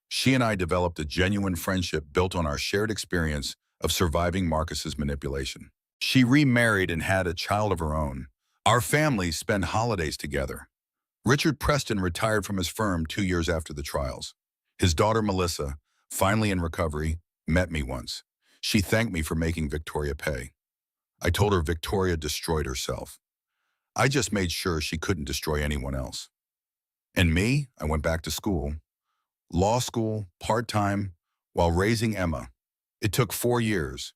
She and I developed a genuine friendship built on our shared experience of surviving Marcus's manipulation. She remarried and had a child of her own. Our families spend holidays together. Richard Preston retired from his firm 2 years after the trials. His daughter Melissa, finally in recovery, met me once. She thanked me for making Victoria pay. I told her Victoria destroyed herself. I just made sure she couldn't destroy anyone else. And me, I went back to school. Law school, part-time, while raising Emma. It took 4 years,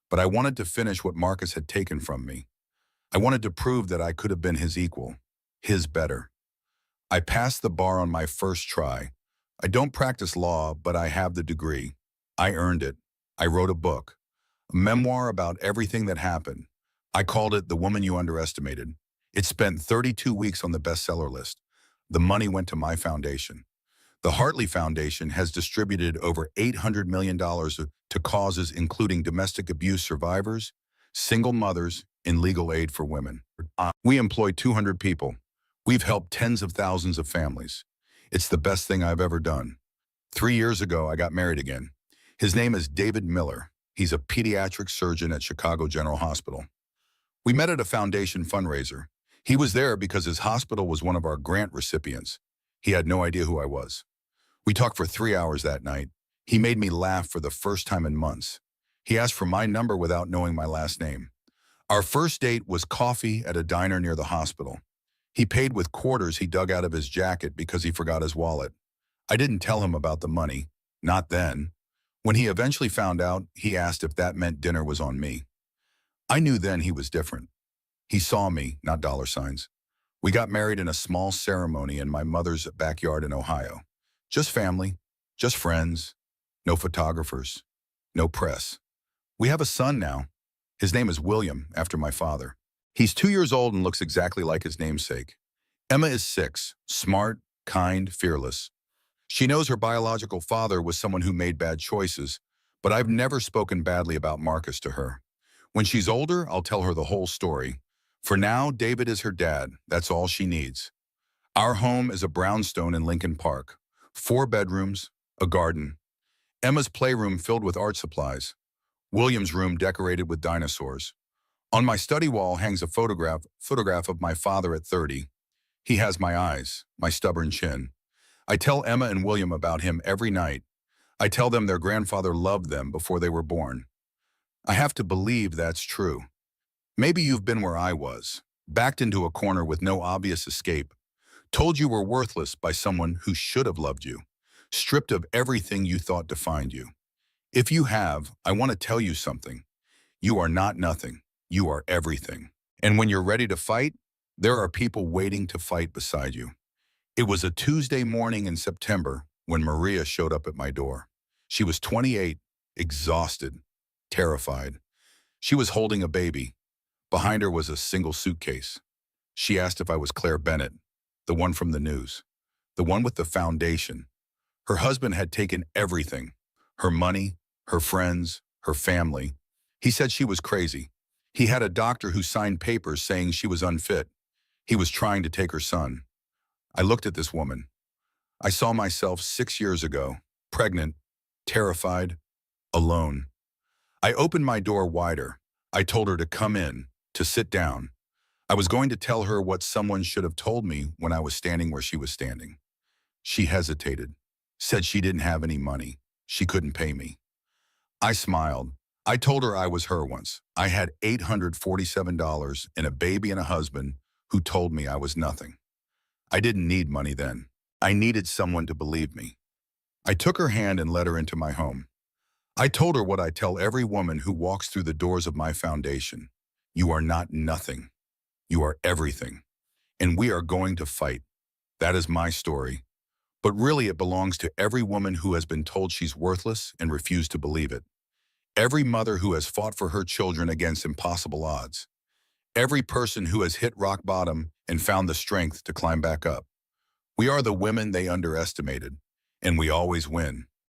but I wanted to finish what Marcus had taken from me. I wanted to prove that I could have been his equal, his better. I passed the bar on my first try. I don't practice law, but I have the degree. I earned it. I wrote a book, a memoir about everything that happened. I called it The Woman You Underestimated. It spent 32 weeks on the bestseller list. The money went to my foundation. The Hartley Foundation has distributed over $800 million to causes including domestic abuse survivors, single mothers, and legal aid for women. We employ 200 people. We've helped tens of thousands of families. It's the best thing I've ever done. 3 years ago, I got married again. His name is David Miller. He's a pediatric surgeon at Chicago General Hospital. We met at a foundation fundraiser. He was there because his hospital was one of our grant recipients. He had no idea who I was. We talked for 3 hours that night. He made me laugh for the first time in months. He asked for my number without knowing my last name. Our first date was coffee at a diner near the hospital. He paid with quarters he dug out of his jacket because he forgot his wallet. I didn't tell him about the money, not then. When he eventually found out, he asked if that meant dinner was on me. I knew then he was different. He saw me, not dollar signs. We got married in a small ceremony in my mother's backyard in Ohio. Just family, just friends, no photographers, no press. We have a son now. His name is William, after my father. He's 2 years old and looks exactly like his namesake. Emma is 6, smart, kind, fearless. She knows her biological father was someone who made bad choices, but I've never spoken badly about Marcus to her. When she's older, I'll tell her the whole story. For now, David is her dad. That's all she needs. Our home is a brownstone in Lincoln Park. 4 bedrooms, a garden. Emma's playroom filled with art supplies. William's room decorated with dinosaurs. On my study wall hangs a photograph of my father at 30. He has my eyes, my stubborn chin. I tell Emma and William about him every night. I tell them their grandfather loved them before they were born. I have to believe that's true. Maybe you've been where I was, backed into a corner with no obvious escape, told you were worthless by someone who should have loved you, stripped of everything you thought defined you. If you have, I want to tell you something. You are not nothing. You are everything. And when you're ready to fight, there are people waiting to fight beside you. It was a Tuesday morning in September when Maria showed up at my door. She was 28, exhausted, terrified. She was holding a baby. Behind her was a single suitcase. She asked if I was Claire Bennett, the one from the news, the one with the foundation. Her husband had taken everything, her money, her friends, her family. He said she was crazy. He had a doctor who signed papers saying she was unfit. He was trying to take her son. I looked at this woman. I saw myself 6 years ago, pregnant, terrified, alone. I opened my door wider. I told her to come in, to sit down. I was going to tell her what someone should have told me when I was standing where she was standing. She hesitated, said she didn't have any money. She couldn't pay me. I smiled. I told her I was her once. I had $847 and a baby and a husband who told me I was nothing. I didn't need money then. I needed someone to believe me. I took her hand and led her into my home. I told her what I tell every woman who walks through the doors of my foundation. You are not nothing. You are everything. And we are going to fight. That is my story. But really it belongs to every woman who has been told she's worthless and refused to believe it. Every mother who has fought for her children against impossible odds. Every person who has hit rock bottom and found the strength to climb back up. We are the women they underestimated, and we always win.